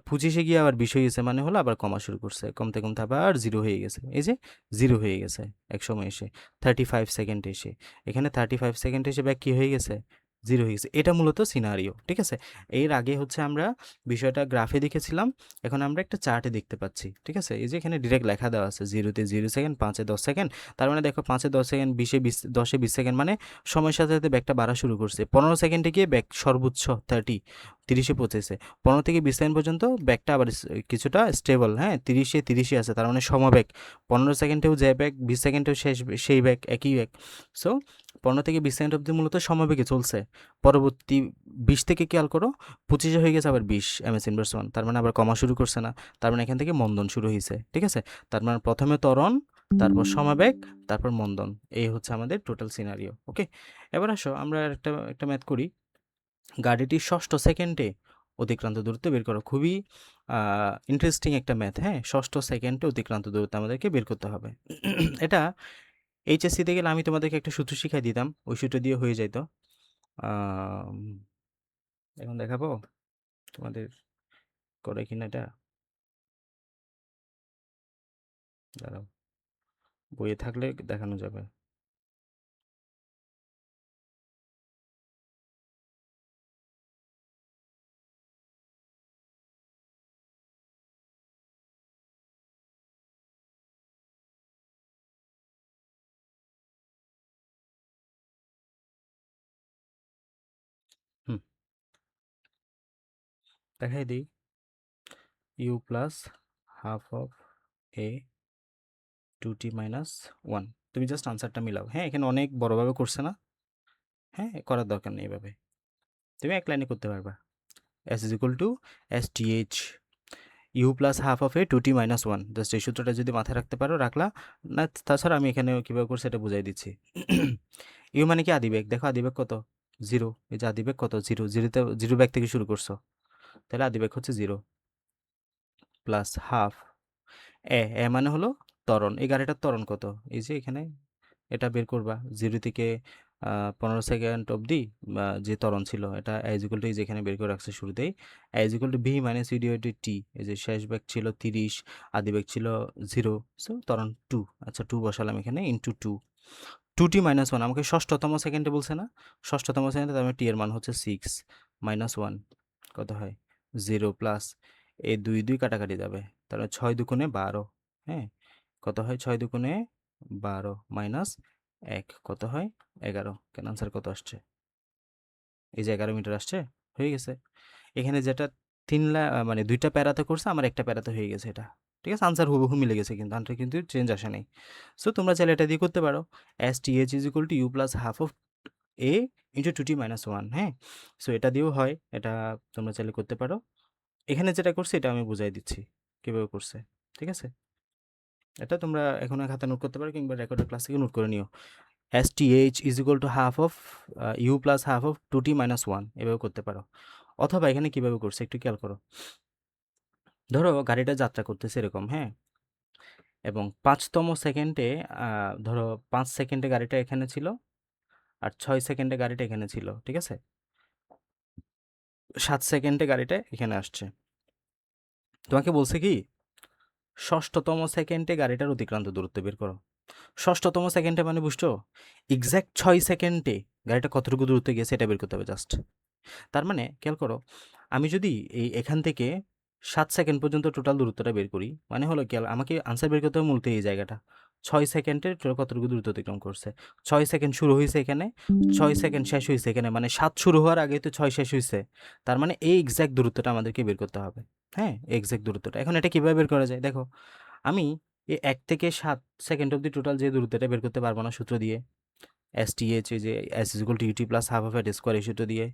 25-এ গিয়ে আবার 20 হয়ে গেছে, মানে হলো আবার কমা শুরু করছে, কমতে কমতে আবার 0 হয়ে গেছে, এই যে 0 হয়ে গেছে এক সময় এসে, 35 সেকেন্ড এসে, এখানে 35 সেকেন্ড এসে ব্যাক কী হয়ে গেছে? 0 হয়ে গেছে। এটা মূলত সিনারিও, ঠিক আছে? এর আগে হচ্ছে আমরা বিষয়টা গ্রাফে দেখেছিলাম, এখন আমরা একটা চার্টে দেখতে পাচ্ছি, ঠিক আছে? এই যে এখানে ডিরেক্ট লেখা দেওয়া আছে, 0-তে 0 সেকেন্ড, 5-এ 10 সেকেন্ড, তার মানে দেখো 5-এ 10 সেকেন্ড, 10-এ 20 সেকেন্ড, মানে সময়ের সাথে সাথে ব্যাগটা বাড়া শুরু করছে। 15 সেকেন্ডে গিয়ে ব্যাগ সর্বোচ্চ 30-এ পৌঁছেছে। 15 থেকে 20 সেকেন্ড পর্যন্ত ব্যাগটা আবার কিছুটা স্টেবল, হ্যাঁ, 30-এ আছে, তার মানে সমব্যাগ। 15 সেকেন্ডেও যে ব্যাগ, 20 সেকেন্ডেও সেই ব্যাগ, একই ব্যাগ। সো 15 থেকে 20 সেকেন্ড অব্দি মূলত সমবেগে চলছে। পরবর্তী 20 থেকে খেয়াল করো, 25-এ হয়ে গেছে আবার 20 এমএস ইনভার্স 1, তার মানে আবার কমা শুরু করছে না, তার মানে এখান থেকে মন্দন শুরু হয়েছে, ঠিক আছে? তার মানে প্রথমে ত্বরণ, তারপর সমবেগ, তারপর মন্দন। এই হচ্ছে আমাদের টোটাল সিনারিও। ওকে, এবার আসো আমরা একটা একটা ম্যাথ করি। গাড়িটি 6 সেকেন্ডে অতিক্রান্ত দূরত্ব বের করো। খুবই ইন্টারেস্টিং একটা ম্যাথ, হ্যাঁ, 6 সেকেন্ডে অতিক্রান্ত দূরত্ব আমাদেরকে বের করতে হবে। এটা এইচএসসিতে গেলে আমি তোমাদেরকে একটা সূত্র শিখাই দিতাম, ওই সূত্র দিয়ে হয়ে যাইতো। আম, এখন দেখাবো তোমাদের করে কিনা এটা, দাঁড়াও, বইয়ে থাকলে দেখানো যাবে। দেখাই দিই, U plus half of A 2t minus 1। তুমি জাস্ট আনসারটা মিলাও। হ্যাঁ, এখানে অনেক বড়ভাবে করছে না? হ্যাঁ, করার দরকার নেই এভাবে, তুমি এক লাইনে করতে পারবা। s is equal to S T H U plus half of A 2t minus 1। Just এই সূত্রটা যদি মাথায় রাখতে পারো রাখলা, না তাছাড়া আমি এখানে কীভাবে করছি এটা বুঝাই দিচ্ছি। ইউ মানে কি আদিবেগ, দেখো আদিবেগ কত, জিরো। এই যে আদিবেগ কত, জিরো, জিরোতে জিরো ব্যাগ থেকে শুরু করছো, তাহলে আদিবেগ হচ্ছে জিরো, প্লাস হাফ এ মানে হলো ত্বরণ। এই গাড়িটার ত্বরণ কত, এই যে এখানে এটা বের করবা 0 থেকে 15 সেকেন্ড অবধি যে ত্বরণ ছিল এটা এ ইজ ইকুয়াল টু, এই যেখানে বের করে রাখছে শুরুতেই, a is equal to V minus you divided t. এই যে শেষ বেগ ছিল 30, আদি বেগ ছিল 0, সো ত্বরণ 2। আচ্ছা 2 বসালাম এখানে ইন্টু 2t মাইনাস 1 আমাকে ষষ্ঠতম সেকেন্ডে বলছে না? ষষ্ঠতম সেকেন্ডে তার মানে টি এর মান হচ্ছে 6 মাইনাস 1 কত হয় 0, প্লাস এই 2 2 কাটাকাটি যাবে, তাহলে 6 দুগুণে 12। হ্যাঁ, কত হয় 6 দুগুণে 12 মাইনাস 1 কত হয় 11। কেন আনসার কত আসছে? এই যে 11 মিটার আসছে, হয়ে গেছে। এখানে যেটা মানে 2টা প্যারাতে করছে, আমার একটা প্যারাতে হয়ে গেছে এটা। ঠিক আছে, আনসার হুবহু মিলে গেছে, কিন্তু আনসার কিন্তু চেঞ্জ আসে নাই। সো তোমরা চাইলে এটা দিয়ে করতে পারো, S T H is equal to you plus half of A into 2t minus 1। হ্যাঁ, সো এটা দিয়েও হয়, এটা তোমরা চাইলে করতে পারো। এখানে যেটা করছে এটা আমি বুঝাই দিচ্ছি কীভাবে করছে। ঠিক আছে, এটা তোমরা এখন খাতা নোট করতে পারো কিংবা রেকর্ডের ক্লাস থেকে নোট করে নিও। S T H is equal to half of U plus half of 2t minus 1, এভাবে করতে পারো। অথবা এখানে কীভাবে করছে একটু খেয়াল করো। ধরো গাড়িটা যাত্রা করতেছে এরকম, হ্যাঁ, এবং 5তম সেকেন্ডে ধরো 5 সেকেন্ডে গাড়িটা এখানে ছিল, আর 6 সেকেন্ডে গাড়িটা এখানে ছিল। ঠিক আছে, 7 সেকেন্ডে গাড়িটা এখানে আসছে। তোমাকে বলছে কি ষষ্ঠতম সেকেন্ডে গাড়িটার অতিক্রান্ত দূরত্ব বের করো। ষষ্ঠতম সেকেন্ডে মানে বুঝছো, এক্স্যাক্ট 6 সেকেন্ডে গাড়িটা কতটুকু দূরত্বে গেছে এটা বের করতে হবে জাস্ট। তার মানে খেয়াল করো, আমি যদি এখান থেকে 7 সেকেন্ড পর্যন্ত টোটাল দূরত্বটা বের করি, মানে হলো খেয়াল, আমাকে আনসার বের করতে হবে মূলত এই জায়গাটা 6 সেকেন্ডে টোটাল কতটুকু দূরত্ব অতিক্রম করছে। 6 সেকেন্ড শুরু হয়েছে এখানে, 6 সেকেন্ড শেষ হয়েছে এখানে, মানে 7 শুরু হওয়ার আগেই তো 6 শেষ হয়েছে। তার মানে এই এক্স্যাক্ট দূরত্বটা আমাদেরকে বের করতে হবে। হ্যাঁ, এক্স্যাক্ট দূরত্বটা এখন এটা কীভাবে বের করা যায় দেখো, আমি এই 1 থেকে 7 সেকেন্ড অবধি টোটাল যে দূরত্বটা বের করতে পারবো না সূত্র দিয়ে, এসটিএইচ, এই যে S is equal to UT plus half of AT square, এই সূত্র দিয়ে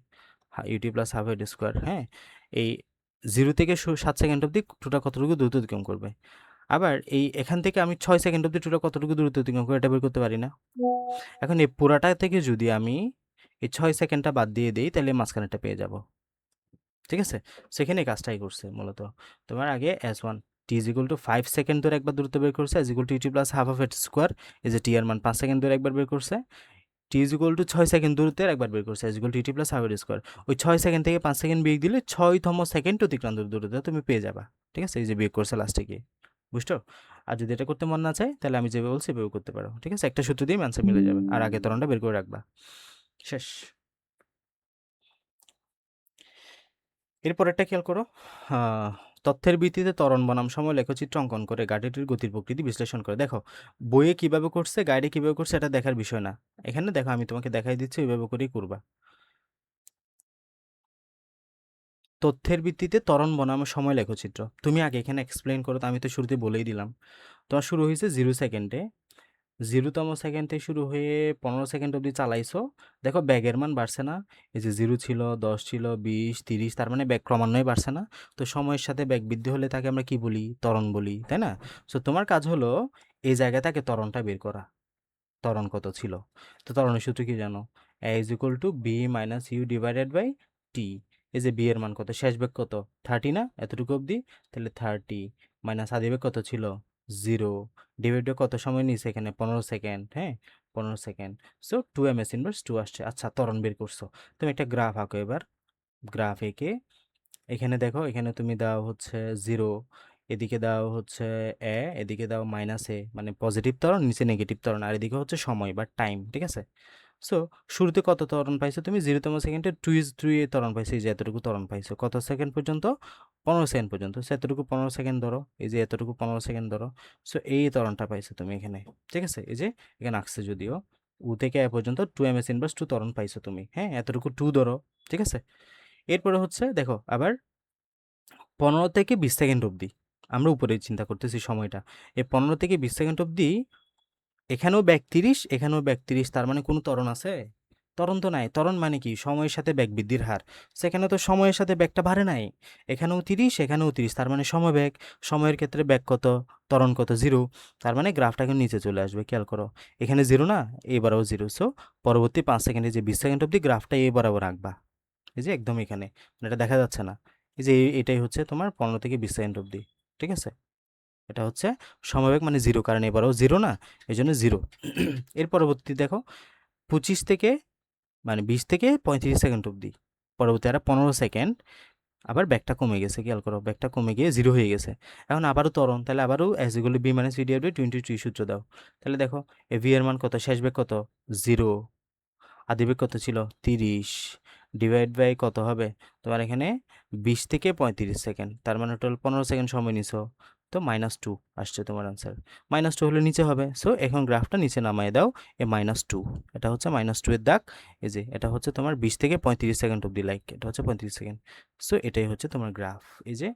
UT plus half AT square. হ্যাঁ, এই 0 থেকে 7 সেকেন্ড অবধি টোটাল কতটুকু দূরত্ব অতিক্রম করবে। আবার এই এখান থেকে আমি 6 সেকেন্ড অবধি টোটাল কতটুকু দূরত্ব অতিক্রম করে এটা বের করতে পারি না? এখন এই পুরাটা থেকে যদি আমি এই 6 সেকেন্ডটা বাদ দিয়ে দিই তাহলে মাঝখানেরটা পেয়ে যাব। ঠিক আছে, সেখানে কাজটাই করছে মূলত। তোমার আগে S one T is equal to 5 second ধরে একবার দূরত্ব বের করছে, is equal to UT plus half of AT square, এই যে টি এর মান 5 সেকেন্ড ধরে একবার বের করছে, T is equal to 6 second দূরত্বের একবার বের করছে, is equal to UT plus half AT square. ওই 6 সেকেন্ড থেকে 5 সেকেন্ড বিয়োগ দিলে 6তম সেকেন্ড অতিক্রান্ত দূরত্ব তুমি পেয়ে যাবা। ঠিক আছে, এই যে বিয়োগ করছে লাস্টে গিয়ে, বুঝছো? আর যদি এটা করতে মন না চায় তাহলে আমি যেভাবে বলছি এভাবে করতে পারো। ঠিক আছে, একটা সূত্র দিয়ে অ্যান্সার মিলে যাবে, আর আগে তরণটা বের করে রাখবা, শেষ। এরপরেরটা খেয়াল করো, তথ্যের ভিত্তিতে ত্বরণ বনাম সময় লেখচিত্র অঙ্কন করে গাড়িটির গতির প্রকৃতি বিশ্লেষণ করে। দেখো বইয়ে কিভাবে করছে, গাইডে কিভাবে করছে এটা দেখার বিষয় না, এখানে দেখো আমি তোমাকে দেখাই দিচ্ছি ওইভাবে করেই করবা। তথ্যের ভিত্তিতে ত্বরণ বনাম সময় লেখচিত্র, তুমি আগে এখানে এক্সপ্লেন করো, তো আমি তো শুরুতে বলেই দিলাম। তোমার শুরু হয়েছে 0 সেকেন্ডে, 0তম সেকেন্ড থেকে শুরু হয়ে 15 সেকেন্ড অবধি চালাইছো, দেখো ব্যাগের মান বাড়ছে না? এই যে 0 ছিল, 10 ছিল, 20, 30, তার মানে ব্যাগ ক্রমান্বয়ে বাড়ছে না? তো সময়ের সাথে ব্যাগ বৃদ্ধি হলে তাকে আমরা কি বলি, ত্বরণ বলি, তাই না? সো তোমার কাজ হলো এই জায়গায় তাকে ত্বরণটা বের করা, ত্বরণ কত ছিল। তো ত্বরণের সূত্র কি জানো, A is equal to B minus you divided by T. এই যে বি এর মান কত, শেষ বেগ কত 30 না, এতটুকু অবধি, তাহলে 30 মাইনাস আদি বেগ কত ছিল 0, ডিভাইড কত সময় নিয়েছে এখানে 15 সেকেন্ড। হ্যাঁ, 15 সেকেন্ড, সো 2 ms ইনভার্স 2 আসছে। আচ্ছা ত্বরণ বের করছো, তুমি একটা গ্রাফ আঁকো এবার। গ্রাফ এঁকে এখানে দেখো, এখানে তুমি দাও হচ্ছে 0, এদিকে দাও হচ্ছে এদিকে দাও মাইনাস মানে পজিটিভ ত্বরণ, নিচে নেগেটিভ ত্বরণ, আর এদিকে হচ্ছে সময় বা টাইম। ঠিক আছে, সো শুরুতে কত ত্বরণ পাইছো তুমি, 0তম সেকেন্ডে 2 এ ত্বরণ পাইছো, এই যে এতটুকু ত্বরণ পাইছো, কত সেকেন্ড পর্যন্ত, 15 সেকেন্ড পর্যন্ত, সো এতটুকু 15 সেকেন্ড ধরো, এই যে এতটুকু 15 সেকেন্ড ধরো, সো এই ত্বরণটা পাইছো তুমি এখানে। ঠিক আছে, এই যে এখানে আসছে যদিও উ থেকে এ পর্যন্ত 2 ms ইনভার্স 2 ত্বরণ পাইছো তুমি। হ্যাঁ, এতটুকু 2 ধরো। ঠিক আছে, এরপরে হচ্ছে দেখো আবার 15 থেকে 20 সেকেন্ড অবধি আমরা উপরে চিন্তা করতেছি সময়টা। এই 15 থেকে 20 সেকেন্ড অবধি এখানেও ব্যাক 30, এখানেও ব্যাক 30, তার মানে কোনো ত্বরণ আছে? ত্বরণ তো নাই। ত্বরণ মানে কি? সময়ের সাথে ব্যাক বৃদ্ধির হার। সেখানে তো সময়ের সাথে ব্যাকটা বাড়ে নাই। এখানেও 30, এখানেও 30, তার মানে সমবেগ। সময়ের ক্ষেত্রে ব্যাক কত? ত্বরণ কত? 0। তার মানে গ্রাফটা এখন নিচে চলে আসবে, খেয়াল করো। এখানে 0 না? এবারেও 0। সো পরবর্তী 5 সেকেন্ডে যে 20 সেকেন্ড অবধি গ্রাফটা এই বরাবর আঁকবা। এই যে একদম এখানে, মানে এটা দেখা যাচ্ছে না। এই যে এটাই হচ্ছে তোমার 15 থেকে 20 সেকেন্ড অবধি। ঠিক আছে? এটা হচ্ছে সমবেগ মানে 0, কারণ এবারেও 0 না? এজন্য 0। এর পরবর্তী দেখো 25 থেকে মানে 20 থেকে 35 সেকেন্ড অবধি। পরবর্তী আরো 15 সেকেন্ড আবার ব্যাকটা কমে গেছে, খেয়াল করো। ব্যাকটা কমে গিয়ে 0 হয়ে গেছে। এখন আবারও ত্বরণ, তাহলে আবারও as equal to B minus V divide by 23 সূত্র দাও। তাহলে দেখো এ ভি এর মান কত? শেষ বেগ কত? 0। আদিবেগ কত ছিল? 30। ডিভাইড বাই কত হবে তোমার এখানে? 20 থেকে 35 সেকেন্ড, তার মানে টোটাল 15 সেকেন্ড সময় নিছো। তো -2 আসছে তোমার আনসার। -2 হলে নিচে হবে। সো এখন গ্রাফটা নিচে নামায় দাও। -2, এটা হচ্ছে -2 এর দাগ। এই যে এটা হচ্ছে তোমার 20 থেকে 35 সেকেন্ড অবধি, লাইক এটা হচ্ছে 35 সেকেন্ড। সো এটাই হচ্ছে তোমার গ্রাফ। এই যে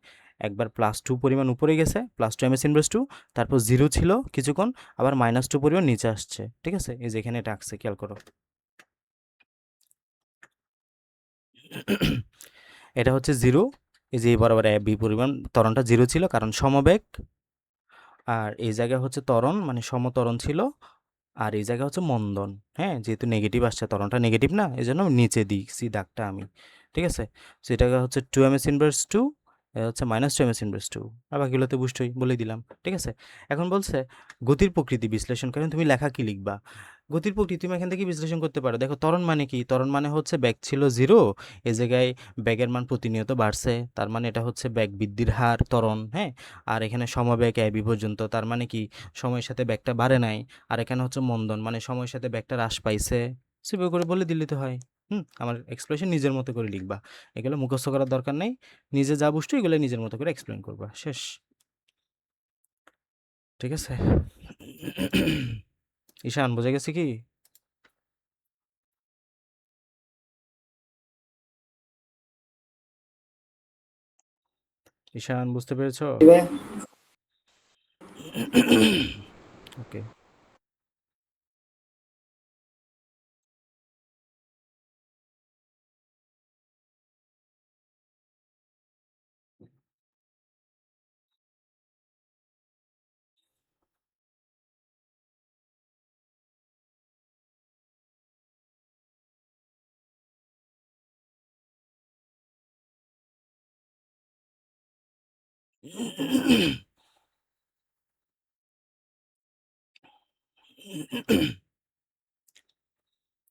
একবার +2 পরিমাণ উপরে গেছে, +2 এম এস ইনভার্স 2, তারপর 0 ছিল কিছুক্ষণ, আবার -2 পরিমাণ নিচে আসছে। ঠিক আছে? এই যে এখানে এটা আসছে, খেয়াল করো। এটা হচ্ছে 0। এই যে এই বরাবর বি পরিমাণ ত্বরণটা 0 ছিল, কারণ সমবেগ। আর এই জায়গায় হচ্ছে ত্বরণ মানে সমত্বরণ ছিল। আর এই জায়গায় হচ্ছে মন্দন। হ্যাঁ, যেহেতু নেগেটিভ আসছে, ত্বরণটা নেগেটিভ না, এই জন্য নিচে দিয়েছি দাগটা আমি। ঠিক আছে? সেটাকে হচ্ছে 2 এম এস ইনভার্স 2, এটা হচ্ছে -2 এম এস ইনভার্স 2। আর বাকিগুলোতে বুঝতেই বলে দিলাম। ঠিক আছে? এখন বলছে গতির প্রকৃতি বিশ্লেষণ করেন, তুমি লেখা কি লিখবা? গতির প্রকৃতি তুমি এখান থেকে বিশ্লেষণ করতে পারো। দেখো ত্বরণ মানে কি? ত্বরণ মানে হচ্ছে ব্যাগ ছিল 0, এই জায়গায় ব্যাগের মান প্রতিনিয়ত বাড়ছে, তার মানে এটা হচ্ছে ব্যাগ বৃদ্ধির হার, ত্বরণ। হ্যাঁ, আর এখানে সমবেগ এবি পর্যন্ত, তার মানে কি? সময়ের সাথে ব্যাগটা বাড়ে নাই। আর এখানে হচ্ছে মন্দন, মানে সময়ের সাথে ব্যাগটা হ্রাস পাইছে। সেভাবে করে বলে দিলে তো হয়। আমার এক্সপ্লেনেশন নিজের মতো করে লিখবা। এগুলো মুখস্থ করার দরকার নেই। নিজে যা বুঝছো এগুলো নিজের মতো করে এক্সপ্লেন করবা, শেষ। ঠিক আছে? ঈশান বোঝা গেছে কি? ঈশান বুঝতে পেরেছো? ওকে।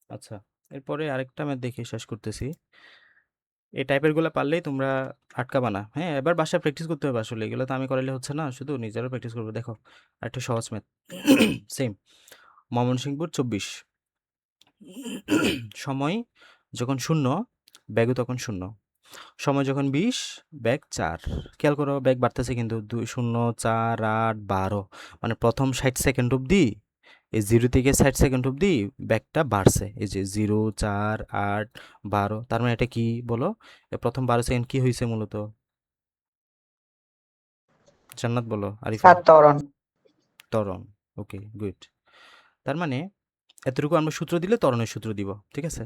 আচ্ছা, এরপরে আরেকটা ম্যাথ দেখে শেষ করতেছি। এই টাইপের গুলো পারলেই তোমরা আটকাবা না। হ্যাঁ, এবার বাসায় প্র্যাকটিস করতে হবে। আসলে এগুলো তো আমি করাইলে হচ্ছে না, শুধু নিজেরও প্র্যাকটিস করবে। দেখো আরেকটা সহজ ম্যাথ। সেম। ময়মনসিংহপুর 24। সময় যখন 0, ব্যাগও তখন 0। সময় যখন 20, ব্যাগ 4। খেয়াল করো ব্যাগ বাড়তেছে কিন্তু, 2 0 4 8 12, মানে প্রথম 60 সেকেন্ড অবধি, এই 0 থেকে 60 সেকেন্ড অবধি ব্যাগটা বাড়ছে। এই যে 0 4 8 12, তার মানে এটা কি বলো? এ প্রথম 12 সেকেন্ড কি হয়েছে মূলত? জান্নাত বলো, আরিফা। স্যার ত্বরণ। ত্বরণ। ওকে, গুড। তার মানে এতটুকু আমরা সূত্র দিলে ত্বরণের সূত্র দিব। ঠিক আছে?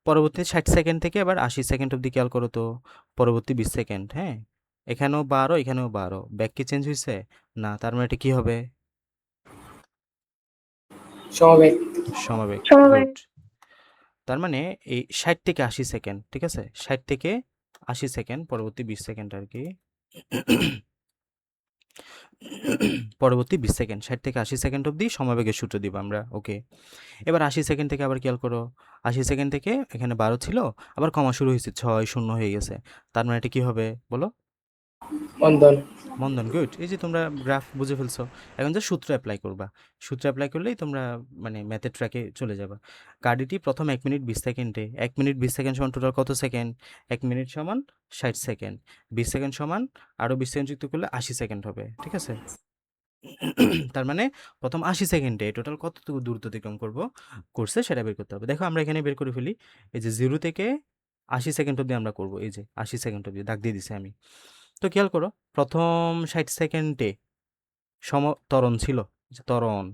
পরবর্তী 60 সেকেন্ড থেকে আবার 80 সেকেন্ড অবধি খেয়াল করো তো। পরবর্তী 20 সেকেন্ড, হ্যাঁ, এখানেও 12, এখানেও 12, ব্যাক কি চেঞ্জ হয়েছে? না, তার মানে এটা কি হবে? সমবেগ। সমাবেগ। সমবেগ। গুড। তার মানে এই 60 থেকে 80 সেকেন্ড, ঠিক আছে? 60 থেকে 80 সেকেন্ড, পরবর্তী 20 সেকেন্ড আর কি। পরবর্তী 20 সেকেন্ড, 60 থেকে 80 সেকেন্ড অবধি সমবেগের সূত্র দিব আমরা। ওকে। এবার 80 সেকেন্ড থেকে আবার খেয়াল করো। 80 সেকেন্ড থেকে এখানে 12 ছিল, আবার কমা শুরু হয়েছে, 6 0 হয়ে গেছে। তার মানে এটা কি হবে বলো? মন্দন। মন্দন। গুড। এই যে তোমরা গ্রাফ বুঝে ফেলছো, এখন যে সূত্র অ্যাপ্লাই করবা। সূত্র অ্যাপ্লাই করলেই তোমরা মানে ম্যাথের ট্র্যাকে চলে যাবা। গাড়িটি প্রথম 1 মিনিট 20 সেকেন্ডে, 1 মিনিট 20 সেকেন্ড সমান টোটাল কত সেকেন্ড? 1 মিনিট সমান 60 সেকেন্ড, 20 সেকেন্ড সমান আরও 20 সেকেন্ড যুক্ত করলে 80 সেকেন্ড হবে। ঠিক আছে? তার মানে প্রথম 80 সেকেন্ডে টোটাল কতটুকু দূরত্ব অতিক্রম করছে সেটা বের করতে হবে। দেখো আমরা এখানে বের করে ফেলি। এই যে 0 থেকে 80 সেকেন্ড অবধি আমরা করব। এই যে 80 সেকেন্ড অবধি দাগ দিয়ে দিছি আমি। তো খেয়াল করো, প্রথম 60 সেকেন্ডে ত্বরণ ছিল, যে ত্বরণ,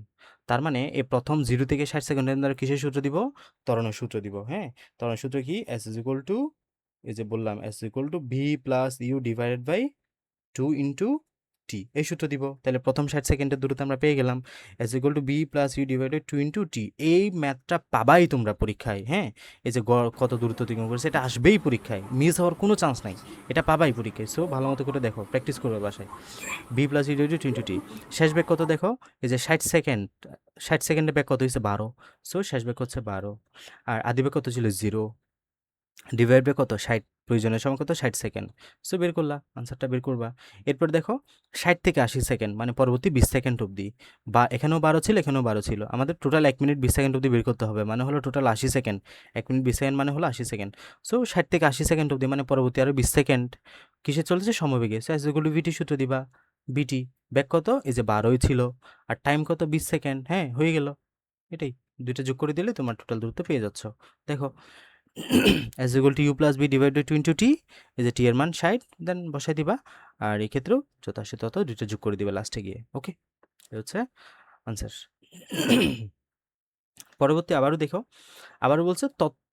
তার মানে এই প্রথম 0 থেকে 60 সেকেন্ডের দ্বারা কিসের সূত্র দিব? ত্বরণের সূত্র দিব। হ্যাঁ, ত্বরণের সূত্র কি? এস ইজ ইকুয়াল টু, এই যে বললাম, S is equal to V plus you divided by 2 into T, এই সূত্র দিব। তাহলে প্রথম 60 সেকেন্ডের দূরত্ব আমরা পেয়ে গেলাম, S equal to B plus you divided 2 into T. এই ম্যাথটা পাবাই তোমরা পরীক্ষায়। হ্যাঁ, এই যে গড় কত দূরত্ব অতিক্রম করেছে, এটা আসবেই পরীক্ষায়, মিস হওয়ার কোনো চান্স নাই, এটা পাবাই পরীক্ষায়। সো ভালো মতো করে দেখো, প্র্যাকটিস করবে বাসায়। V plus you divided 2 into T. শেষ বেগ কত দেখো, এই যে 60 সেকেন্ড, 60 সেকেন্ডের বেগ কত হয়েছে? 12। সো শেষ বেগ হচ্ছে 12। আর আদি বেগ কত ছিল? 0। ডিভাইড বাই কত? 60, প্রয়োজনের সময় কত? 60 সেকেন্ড। সো বের করলা, আনসারটা বের করবা। এরপর দেখো 60 থেকে 80 সেকেন্ড মানে পরবর্তী 20 সেকেন্ড অবধি, বা এখানেও 12 ছিল, এখানেও 12 ছিল, আমাদের টোটাল 1 মিনিট 20 সেকেন্ড অবধি বের করতে হবে, মানে হলো টোটাল 80 সেকেন্ড। 1 মিনিট 20 সেকেন্ড মানে হলো 80 সেকেন্ড। সো 60 থেকে 80 সেকেন্ড অবধি মানে পরবর্তী আরও 20 সেকেন্ড কিসে চলেছে? সমবেগে। So as equal to VT সূত্র দিবা। বিটি ব্যাক কত? এই যে 12ই ছিল, আর টাইম কত? 20 সেকেন্ড। হ্যাঁ, হয়ে গেল। এটাই, দুইটা যোগ করে দিলে তোমার টোটাল দূরত্ব পেয়ে যাচ্ছ। দেখো, S equal to you plus B divide by 2 into T, এই যে টি এর মান 60, দেন বসাই দিবা। আর এই ক্ষেত্রেও যত আসে তত দুইটা যোগ করে দিবা লাস্টে গিয়ে। ওকে, এই হচ্ছে আনসার। পরবর্তী আবারও দেখো, আবারও বলছে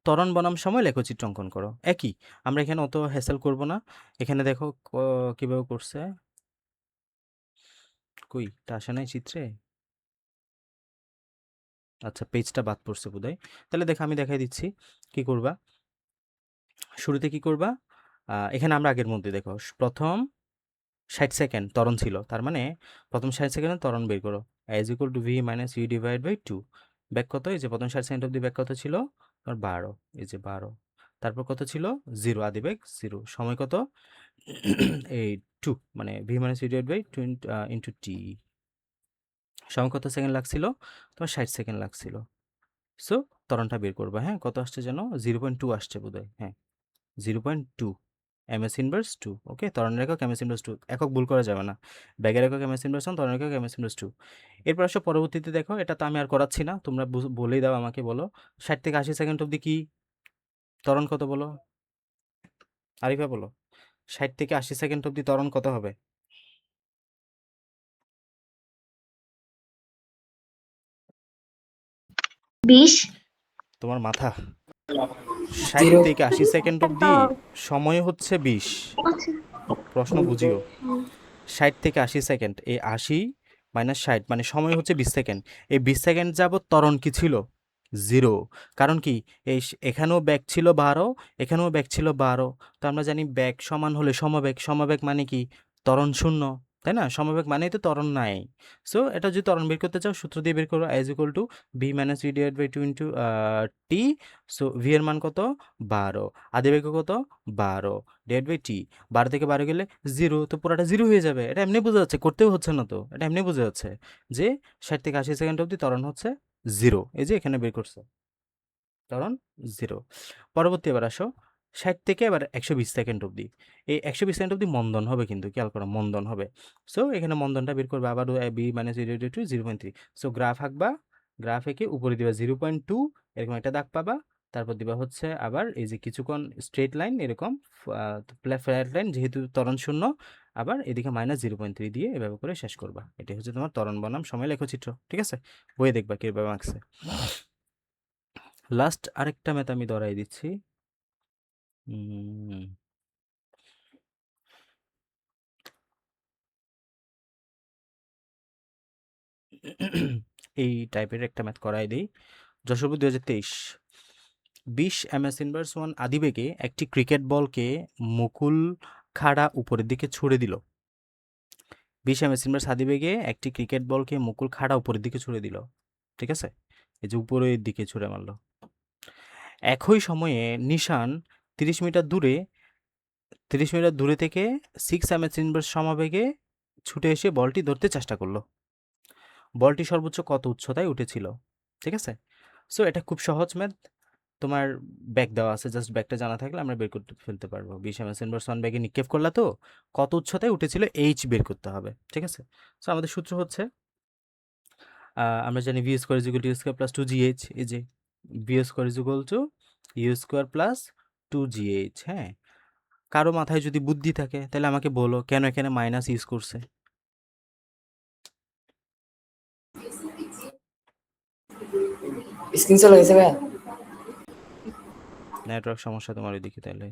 ত্বরণ বনাম সময় লেখচিত্র অঙ্কন করো। একই, আমরা এখানে অত হ্যাসেল করব না। এখানে দেখো কিভাবে করছে, কই তা আসে নাই চিত্রে। আচ্ছা, পেজটা বাদ পড়ছে বোধহয়। তাহলে দেখো আমি দেখাই দিচ্ছি কি করবা। শুরুতে কি করবা, এখানে আমরা আগের মধ্যে দেখো প্রথম 60 সেকেন্ড ত্বরণ ছিল, তার মানে প্রথম 60 সেকেন্ডে ত্বরণ বের করো। As equal to V minus U divide by 2। Back কত? এই যে প্রথম 60 সেকেন্ড অবধি ব্যাক কত ছিল? আর 12, এই যে 12। তারপর কত ছিল? 0, আদি বেগ 0। সময় কত? এই 2, মানে V minus U divide by 2 into T. সময় কত সেকেন্ড লাগছিল? তোমার 60 সেকেন্ড লাগছিল। সো ত্বরণটা বের করবা। হ্যাঁ, কত আসছে যেন? 0.2 আসছে বোধহয়। হ্যাঁ, 0.2 এমএস ইনভার্স 2। ওকে, ত্বরণের একক এমএস ইনভার্স 2, একক ভুল করা যাবে না। ব্যাগের একক এমএস ইনভার্স 1, ত্বরণের একক এমএস ইনভার্স 2। এরপর আসো পরবর্তীতে দেখো, এটা তো আমি আর করাচ্ছি না, তোমরা বলেই দাও, আমাকে বলো 60 থেকে 80 সেকেন্ড অবধি কি ত্বরণ কত বলো? আরিফা বলো, 60 থেকে 80 সেকেন্ড অবধি ত্বরণ কত হবে? 20। তোমার মাথা, 60 জিরো। থেকে 80 সেকেন্ড অবধি সময় হচ্ছে 20। আচ্ছা। প্রশ্ন বুঝিও, 60 থেকে 80 সেকেন্ড, এই 80 মাইনাস 60 মানে সময় হচ্ছে 20 সেকেন্ড। এই 20 সেকেন্ড যাবত ত্বরণ কি ছিল? 0। কারণ কি, এখানেও ব্যাক ছিল 12, এখানেও ব্যাক ছিল 12। তো আমরা জানি ব্যাক সমান হলে সমবেগ, সমবেগ মানে কি? ত্বরণ শূন্য, তাই না? সমবেগ মানেই তো ত্বরণ নাই। সো এটা যদি ত্বরণ বের করতে চাও, সূত্র দিয়ে বের করো, as equal to V minus V divide by 2 into T. So V এর মান কত? 12। আদিবেগ কত? 12 ডিভাইড বাই টি। 12 থেকে 12 গেলে 0, তো পুরোটা 0 হয়ে যাবে। এটা এমনি বোঝা যাচ্ছে, করতেও হচ্ছে না তো, এটা এমনি বোঝা যাচ্ছে যে 60 থেকে 80 সেকেন্ড অবধি ত্বরণ হচ্ছে 0। এই যে এখানে বের করছে ত্বরণ 0। পরবর্তী এবার আসো 60 থেকে এবার 120 সেকেন্ড অবধি। এই 120 সেকেন্ড অবধি মন্দন হবে, কিন্তু খেয়াল করো মন্দন হবে। সো এখানে মন্দনটা বের করবে, আবার বি মাইনাস 0.3। সো গ্রাফ আঁকবা, গ্রাফ এঁকে উপরে দিবা 0.2, এরকম একটা দাগ পাবা। তারপর দিবা হচ্ছে আবার এই যে কিছুক্ষণ স্ট্রেট লাইন, এরকম ফ্ল্যাট লাইন, যেহেতু ত্বরণ শূন্য, আবার এদিকে মাইনাস 0.3 দিয়ে এভাবে করে শেষ করবা। এটি হচ্ছে তোমার ত্বরণ বনাম সময় লেখচিত্র। ঠিক আছে, বইয়ে দেখবা কীভাবে আঁকছে। লাস্ট আরেকটা ম্যাথ আমি ধরাই দিচ্ছি। এই টাইপের একটা ম্যাথ করাই দিই। যশোরপুর 2023, 20 এমএস ইনভার্স 1 আদিবেগে একটি ক্রিকেট বলকে মুকুল খাড়া উপরের দিকে ছুড়ে দিল। 20 এমএস ইনভার্স আদিবেগে একটি ক্রিকেট বলকে মুকুল খাড়া উপরের দিকে ছুড়ে দিল। ঠিক আছে, এই যে উপরের দিকে ছুড়ে মারলো। একই সময়ে নিশান 30 মিটার দূরে থেকে 6 এমএস ইনভার্স সমবেগে ছুটে এসে বলটি ধরতে চেষ্টা করলো। বলটি সর্বোচ্চ কত উচ্চতায় উঠেছিল? ঠিক আছে, সো এটা খুব সহজ ম্যাথ। তোমার ব্যাগ দেওয়া আছে, জাস্ট ব্যাগটা জানা থাকলে আমরা বের করতে ফেলতে পারবো। 20 এমএস ইনভার্স 1 ব্যাগে নিক্ষেপ করলা, তো কত উচ্চতায় উঠেছিল এইচ বের করতে হবে। ঠিক আছে, সো আমাদের সূত্র হচ্ছে, আমরা জানি V square is equal to U square plus 2gh। এই যে V square is equal to U square plus 2gh। হ্যাঁ, কারো মাথায় যদি বুদ্ধি থাকে তাহলে আমাকে বলো কেন এখানে মাইনাস ইউজ করছে। স্ক্রিন চলে গেছে ভাইয়া। নেটওয়ার্ক সমস্যা তোমার ওইদিকে, তাহলে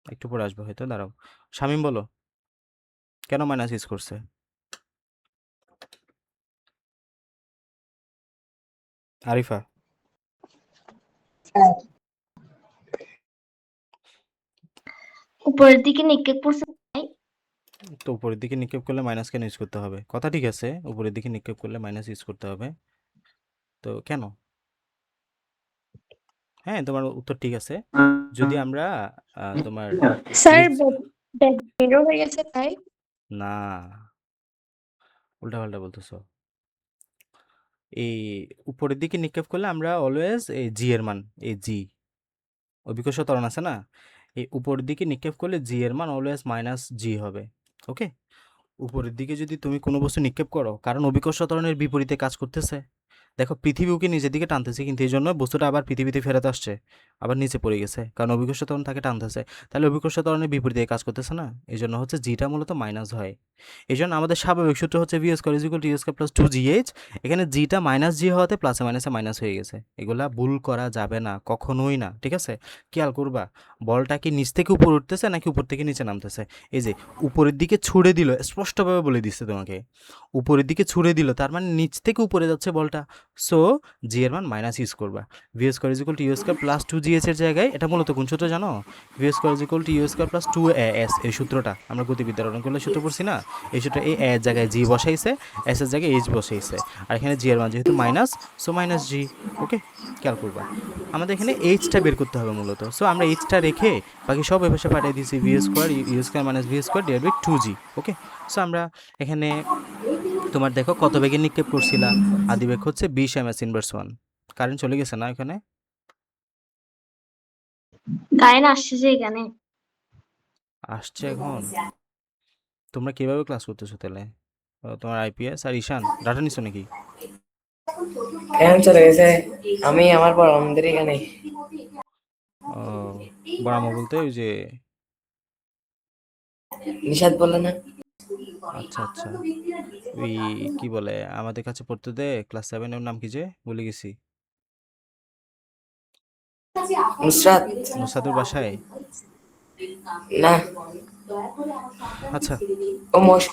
একটু পরে আসবে হয়তো, দাঁড়াও। শামিম বলো কেন মাইনাস ইউজ করছে। আরিফা, উপরের দিকে নিক্ষেপ করছে। তো উপরের দিকে নিক্ষেপ করলে মাইনাস কেন ইউজ করতে হবে? কথা ঠিক আছে, উপরের দিকে নিক্ষেপ করলে মাইনাস ইউজ করতে হবে, তো কেন? হ্যাঁ, তোমার উত্তর ঠিক আছে। যদি আমরা তোমার স্যার নিচ ব্যাক এরর হয়ে গেছে তাই। না, উল্টাপাল্টা বলতেছো। এই উপরের দিকে নিক্ষেপ করলে আমরা অলওয়েজ এই জি এর মান, এই জি অভিকর্ষ ত্বরণ আছে না, এই উপরের দিকে নিক্ষেপ করলে জি এর মান অলওয়েজ মাইনাস জি হবে। ওকে, উপরের দিকে যদি তুমি কোনো বস্তু নিক্ষেপ করো, কারণ অভিকর্ষ ত্বরণের বিপরীতে কাজ করতেছে। দেখো পৃথিবীকে নিজের দিকে টানতেছে, কিন্তু এই জন্য বস্তুটা আবার পৃথিবীতে ফেরত আসছে, আবার নিচে পড়ে গেছে, কারণ অভিকর্ষ ত্বরণ তাকে টানতেছে। তাহলে অভিকর্ষ ত্বরণের বিপরীতে কাজ করতেছে না, এই জন্য হচ্ছে জিটা মূলত মাইনাস হয়। এই জন্য আমাদের স্বাভাবিক সূত্র হচ্ছে V square is equal to U square plus 2gh। এখানে জিটা মাইনাস জি হওয়াতে প্লাসে মাইনাসে মাইনাস হয়ে গেছে। এগুলা ভুল করা যাবে না, কখনোই না, ঠিক আছে? খেয়াল করবা, বলটা কি নিচ থেকে উপর উঠতেছে নাকি উপর থেকে নিচে নামতেছে। এই যে উপরের দিকে ছুড়ে দিল, স্পষ্টভাবে বলে দিচ্ছে তোমাকে, উপরের দিকে ছুড়ে দিল, তার মানে নিচ থেকে উপরে যাচ্ছে বলটা। সো জি এর মান মাইনাস ইউজ করবা। V square is equal to U square plus 2gh এর জায়গায় এটা মূলত কোন সূত্র জানো? V square is equal to U square plus 2as, এই সূত্রটা আমরা গতিবিদ্যার অনুকূলে সূত্র পড়ছি না, এই সূত্রে এই এর জায়গায় জি বসাইছে, এস এর জায়গায় এইচ বসাইছে, আর এখানে জি এর মান যেহেতু মাইনাস, সো মাইনাস জি। ওকে, খেয়াল করবা, আমাদের এখানে এইচটা বের করতে হবে মূলত। সো আমরা এইচটা রেখে বাকি সব এ পাশে পাঠিয়ে দিয়েছি, V square U square minus V square divide by 2g। Okay, so আমরা এখানে তোমার দেখো কত বেগে নিক্ষেপ করছিলা, আদিবেগ হচ্ছে 20 ms ইনভার্স 1। কারেন্ট চলে গেছে না এখানে? গায়েন আসছে যে এখানে। আসছে এখন। তোমরা কিভাবে ক্লাস করতেছো তাহলে? তোমার আইপিএস আর ঈশান ডাটা নিছো নাকি? এখন চলে গেছে। আমি আমার পর আমাদের এখানে ও, বড়ামা বলতে ওই যে, নিষাদ বললো না। আচ্ছা আচ্ছা, ওই কি বলে আমাদের কাছে পড়তে দে, ক্লাস 7 এর নাম কি যে ভুলে গেছি, নুসরাত নুসাদুর বাসায়। না, আচ্ছা, ও মোশ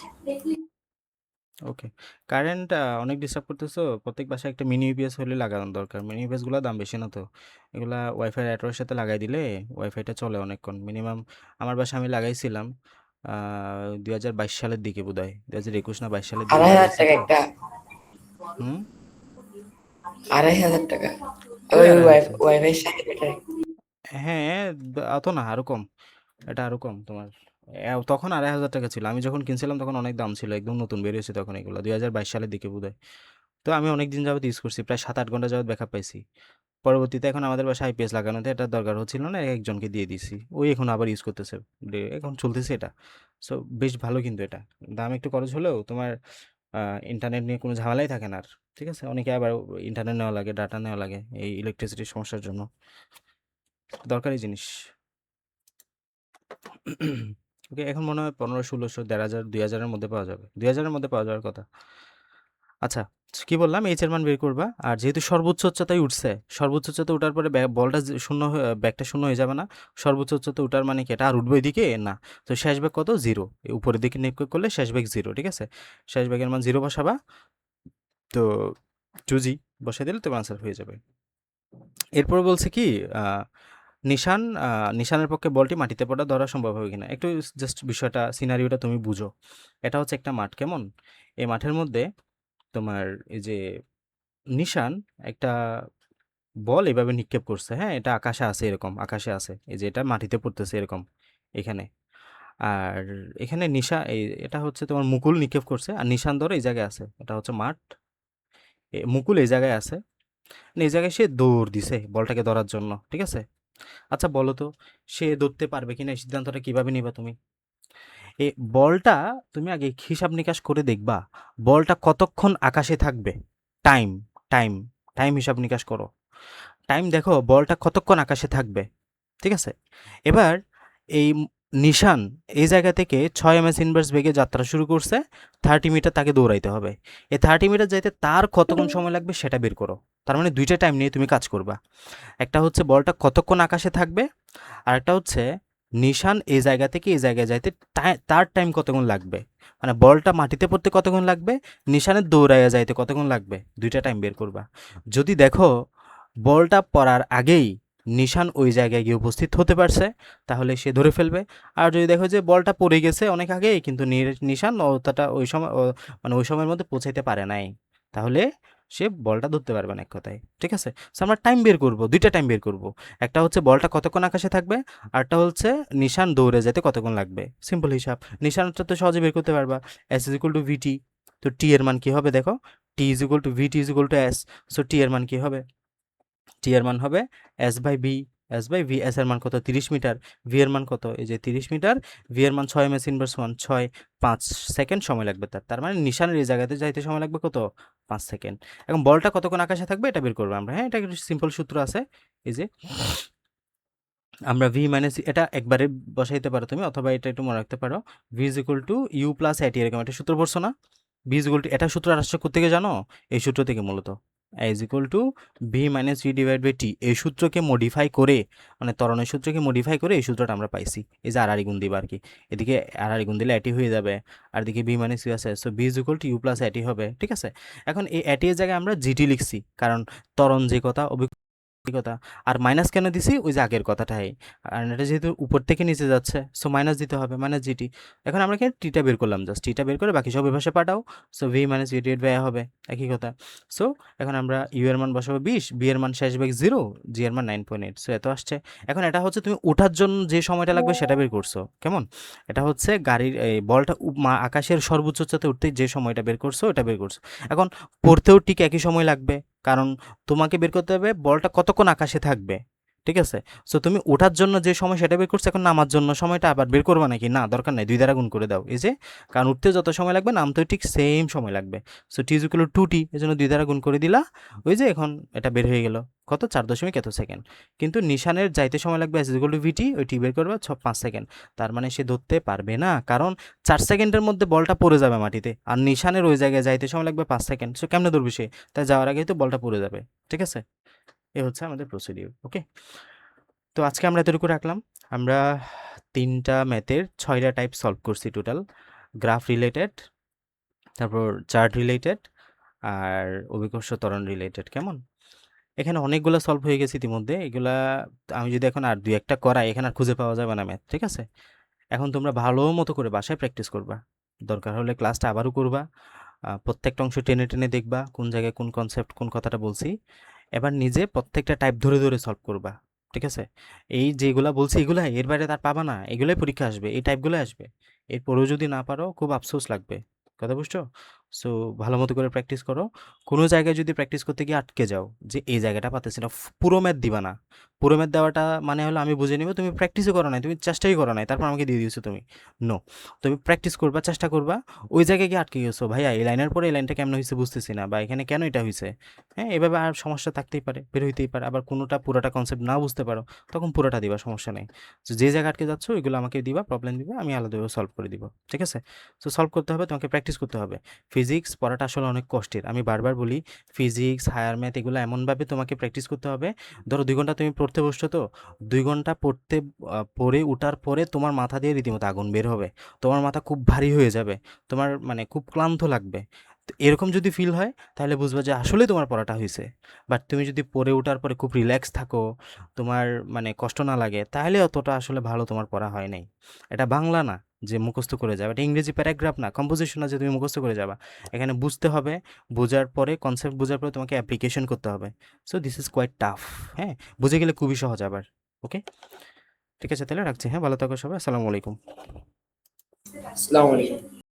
ওকে। কারেন্ট অনেক ডিস্টার্ব করতেছো, প্রত্যেক বাসায় একটা মিনি ইউপিএস হলে লাগানো দরকার। মিনি ইউপিএসগুলোর দাম বেশি না তো, এগুলা ওয়াইফাই রাউটারের সাথে লাগাই দিলে ওয়াইফাইটা চলে অনেকক্ষণ। মিনিমাম আমার বাসায় আমি লাগাইছিলাম 2022 সালের দিকে, বোধহয় 2021 না 22 সালের দিকে 2,500 লাগাইছি টাকা তো। একটা, হুম, 2,500 টাকা কই ওই 2,500? ওয়াইফাই সাথে ব্যাটারি। হ্যাঁ, অত না, আরো কম, এটা আরো কম তোমার। তখন 2,500 টাকা ছিল, আমি যখন কিনছিলাম তখন অনেক দাম ছিল, একদম নতুন বেরিয়েছে তখন এগুলো, 2022 সালের দিকে বোধহয়। তো আমি অনেক দিন যাবত ইউজ করছি, প্রায় 7-8 ঘন্টা যাবত ব্যাকআপ পাইছি। পরবর্তীতে এখন আমাদের বাসায় আইপিএস লাগানোতে এটা দরকার হচ্ছিল না, একজনকে দিয়ে দিছি, ওই এখন আবার ইউজ করতেছে, এখন চলতেছে এটা। সো বেশ ভালো, কিন্তু এটা দাম একটু খরচ হলেও তোমার ইন্টারনেট নিয়ে কোনো ঝামেলাই থাকে না আর। ঠিক আছে, অনেকে আবার ইন্টারনেট নেওয়া লাগে, ডাটা নেওয়া লাগে এই ইলেকট্রিসিটির সমস্যার জন্য, দরকারি জিনিস। ওকে, এখন মনে হয় 1500, 1600, 1,500, 2,000-এর মধ্যে পাওয়া যাবে, 2,000-এর মধ্যে পাওয়া যাওয়ার কথা। আচ্ছা, কি বললাম, এইচ এর মান বের করবা, আর যেহেতু সর্বোচ্চ উচ্চতায় উঠছে, সর্বোচ্চ উচ্চতা উঠার পরে বলটা শূন্য ব্যাগটা শূন্য হয়ে যাবে না? সর্বোচ্চ উচ্চতা উঠার মানে কি এটা আর উঠবে এদিকে না? তো শেষ ব্যাগ কত? 0। উপরের দিকে নিক্ষেপ করলে শেষ ব্যাগ 0, ঠিক আছে? শেষ ব্যাগের মান 0 বসাবা, তো 2g বসাই দিলে তোমার আনসার হয়ে যাবে। এরপর বলছে কি, নিশানের পক্ষে বলটি মাটিতে পড়া ধরা সম্ভব হবে কিনা, একটু জাস্ট বিষয়টা সিনারিওটা তুমি বুঝো। এটা হচ্ছে একটা মাঠ, কেমন? এই মাঠের মধ্যে তোমার এই যে নিশান একটা বল এভাবে নিক্ষেপ করছে, হ্যাঁ, এটা আকাশে আছে, এরকম আকাশে আছে, এই যে এটা মাটিতে পড়তেছে এরকম এখানে। আর এখানে এটা হচ্ছে তোমার মুকুল নিক্ষেপ করছে, আর নিশান ধরে এই জায়গায় আছে, এটা হচ্ছে মাঠ, মুকুল এই জায়গায় আছে, মানে এই জায়গায় সে দৌড় দিছে বলটাকে ধরার জন্য, ঠিক আছে? আচ্ছা বলো তো, সে ধরতে পারবে কিনা, এই সিদ্ধান্তটা কিভাবে নিবা তুমি? এই বলটা তুমি আগে হিসাব নিকাশ করে দেখবা, বলটা কতক্ষণ আকাশে থাকবে। টাইম, টাইম, টাইম হিসাব নিকাশ করো। টাইম দেখো বলটা কতক্ষণ আকাশে থাকবে। ঠিক আছে? এবার এই নিশান এই জায়গা থেকে 6 ms ইনভার্স বেগে যাত্রা শুরু করছে, 30 মিটার তাকে দৌড়াইতে হবে। এই 30 মিটার যাইতে তার কতক্ষণ সময় লাগবে সেটা বের করো। তার মানে দুইটা টাইম নিয়ে তুমি কাজ করবা। একটা হচ্ছে বলটা কতক্ষণ আকাশে থাকবে, আর একটা হচ্ছে নিশান এই জায়গা থেকে এই জায়গায় যাইতে তার টাইম কতক্ষণ লাগবে, মানে বলটা মাটিতে পড়তে কতক্ষণ লাগবে, নিশানের দৌড়াইয়া যাইতে কতক্ষণ লাগবে, দুইটা টাইম বের করবা। যদি দেখো বলটা পড়ার আগেই নিশান ওই জায়গায় গিয়ে উপস্থিত হতে পারছে, তাহলে সে ধরে ফেলবে। আর যদি দেখো যে বলটা পড়ে গেছে অনেক আগেই কিন্তু নিশান অতটা ওই সময় মানে ওই সময়ের মধ্যে পৌঁছাইতে পারে নাই, তাহলে সে বলটা ধরতে পারবে না এক কথায়। ঠিক আছে? সো আমরা টাইম বের করব, দুইটা টাইম বের করব। একটা হচ্ছে বলটা কতক্ষণ আকাশে থাকবে, আরটা হচ্ছে নিশান দৌড়ে যেতে কতক্ষণ লাগবে। সিম্পল হিসাব, নিশানটা তো সহজে বের করতে পারবা। S is equal to V T, তো টি এর মান কি হবে দেখো, T is equal to V T is equal to S. So T এর মান কি হবে, টি এর মান হবে S by V, S by V. S এর মান কত, 30 মিটার। ভি এর মান কত, এই যে 30 মিটার। ভি এর মান 6 ms ইনভার্স 1, 5 সেকেন্ড সময় লাগবে তার মানে নিশানের এই জায়গাতে যাইতে সময় লাগবে কত, 5 সেকেন্ড। এখন বলটা কতক্ষণ আকাশে থাকবে এটা বের করবো আমরা। হ্যাঁ, এটা একটা সিম্পল সূত্র আছে, এই যে আমরা ভি মাইনাস এটা একবারে বসাইতে পারো তুমি, অথবা এটা একটু মনে রাখতে পারো, V is equal to you plus AT, এরকম একটা সূত্র পড়ছো না? ভি ইজ ইকুয়াল টু, এটা সূত্র আসছে কোথেকে জানো, এই সূত্র থেকে মূলত, is equal to V minus V divide by T. এই সূত্রকে মডিফাই করে, মানে ত্বরণের সূত্রকে মডিফাই করে এই সূত্রটা আমরা পাইছি। এই যে আড়াআড়ি গুণ দিবা আর কি, এদিকে আড়াআড়ি গুণ দিলে এটি হয়ে যাবে, আর এদিকে ভি মাইনাস ইউ আছে, so V is equal to you plus AT হবে। ঠিক আছে? এখন এই এটি এর জায়গায় আমরা জিটি লিখছি, কারণ ত্বরণ যে কথা কথা। আর মাইনাস কেন দিছি, ওই যে আগের কথাটাই, আর এটা যেহেতু উপর থেকে নিচে যাচ্ছে, সো মাইনাস দিতে হবে, মাইনাস জিটি। এখন আমরা কি টিটা বের করলাম, জাস্ট টিটা বের করে বাকি সব এ পাশে পাঠাও, so V minus V divide by হবে, একই কথা। সো এখন আমরা ইউ এর মান বসাবো 20, বি এর মান শেষ ভাগ 0, জি এর মান 9.8, সো এত আসছে। এখন এটা হচ্ছে তুমি ওঠার জন্য যে সময়টা লাগবে সেটা বের করছো, কেমন? এটা হচ্ছে গাড়ির এই বলটা আকাশের সর্বোচ্চ উচ্চতাতে উঠতে যে সময়টা বের করছো ওটা বের করছো। এখন পড়তেও ঠিক একই সময় লাগবে, কারণ তোমাকে বের করতে হবে বলটা কতক্ষণ আকাশে থাকবে। ঠিক আছে? সো তুমি ওঠার জন্য যে সময় সেটা বের করছো, এখন নামার জন্য সময়টা আবার বের করবা নাকি, না দরকার নাই, 2 দ্বারা গুণ করে দাও। এই যে, কারণ উঠতে যত সময় লাগবে নামতেও ঠিক সেম সময় লাগবে। So T is equal two 2t, এই জন্য 2 দ্বারা গুণ করে দিলা। ওই যে এখন এটা বের হয়ে গেল কত, 4 এত সেকেন্ড। কিন্তু নিশানের যাইতে সময় লাগবে এস ইকুয়াল টু ভিটি, ওই টি বের করবে 5 সেকেন্ড। তার মানে সে ধরতে পারবে না, কারণ 4 সেকেন্ডের মধ্যে বলটা পড়ে যাবে মাটিতে, আর নিশানের ওই জায়গায় যাইতে সময় লাগবে 5 সেকেন্ড। সো কেমনে ধরবে সে, তাই যাওয়ার আগেই তো বলটা পড়ে যাবে। ঠিক আছে? এ হচ্ছে আমাদের প্রসিডিউর। ওকে, তো আজকে আমরা এতটুকু রাখলাম। আমরা 3টা ম্যাথের 6টা টাইপ সলভ করছি টোটাল, গ্রাফ রিলেটেড, তারপর চার্ট রিলেটেড, আর অভিকর্ষ ত্বরণ রিলেটেড। কেমন? এখানে অনেকগুলো সলভ হয়ে গেছে ইতিমধ্যে, এগুলা আমি যদি এখন আর 2-1টা করাই এখানে আর খুঁজে পাওয়া যাবে না ম্যাথ। ঠিক আছে? এখন তোমরা ভালো মতো করে বাসায় প্র্যাকটিস করবা, দরকার হলে ক্লাসটা আবারও করবা, প্রত্যেকটা অংশ টেনে টেনে দেখবা কোন জায়গায় কোন কনসেপ্ট কোন কথাটা বলছি। এবার নিজে প্রত্যেকটা টাইপ ধরে ধরে সলভ করবা। ঠিক আছে? এই যেগুলা বলছি এগুলা এর বাইরে তার পাবা না, এগুলাই পরীক্ষা আসবে, এই টাইপগুলো আসবে। এরপরেও যদি না পারো খুব আফসোস লাগবে। কথা বুঝছো? সো ভালো মতো করে প্র্যাকটিস করো। কোনো জায়গায় যদি প্র্যাকটিস করতে গিয়ে আটকে যাও যে এই জায়গাটা পাতেছি না, পুরো ম্যাথ দিবা না। পুরো ম্যাথ দেওয়াটা মানে হলো আমি বুঝে নিব তুমি প্র্যাকটিসও করো নাই, তুমি চেষ্টাই করো নাই, তারপর আমাকে দিয়ে দিয়েছো তুমি। নো, তুমি প্র্যাকটিস করবা, চেষ্টা করবা। ওই জায়গায় গিয়ে আটকে গেছো, ভাইয়া এই লাইনের পরে এই লাইনটা কেমন হয়েছে বুঝতেছি না, বা এখানে কেন এটা হয়েছে। হ্যাঁ, এভাবে আর সমস্যা থাকতেই পারে, বের হইতেই পারে। আবার কোনোটা পুরোটা কনসেপ্ট না বুঝতে পারো, তখন পুরোটা দিবা, সমস্যা নেই। তো যে জায়গা আটকে যাচ্ছ ওইগুলো আমাকে দিবা, প্রবলেম দিবা, আমি আলাদাভাবে সলভ করে দিব। ঠিক আছে? সো সলভ করতে হবে, তোমাকে প্র্যাকটিস করতে হবে। ফিজিক্স পড়াটা আসলে অনেক কষ্টের, আমি বারবার বলি, ফিজিক্স হায়ার ম্যাথ এগুলো এমনভাবে তোমাকে প্র্যাকটিস করতে হবে। ধরো 2 ঘন্টা তুমি পড়তে বসছো, তো 2 ঘন্টা পড়ে ওঠার পরে তোমার মাথা দিয়ে রীতিমতো আগুন বের হবে, তোমার মাথা খুব ভারী হয়ে যাবে, তোমার মানে খুব ক্লান্ত লাগবে। তো এরকম যদি ফিল হয় তাহলে বুঝবা যে আসলেই তোমার পড়াটা হয়েছে। বাট তুমি যদি পড়ে ওঠার পরে খুব রিল্যাক্স থাকো, তোমার মানে কষ্ট না লাগে, তাহলে অতটা আসলে ভালো তোমার পড়া হয় নাই। এটা বাংলা না যে মুখস্থ করে যাবে, এটা ইংরেজি প্যারাগ্রাফ না, কম্পোজিশন না যে তুমি মুখস্থ করে যাবা। এখানে বুঝতে হবে, বোঝার পরে কনসেপ্ট বোঝার পরে তোমাকে অ্যাপ্লিকেশন করতে হবে। So this is quite tough. হ্যাঁ, বুঝে গেলে খুবই সহজ আবার। ওকে, ঠিক আছে, তাহলে রাখছি। হ্যাঁ, ভালো থাকো সবাই, আসসালামু আলাইকুম। আসসালামু আলাইকুম।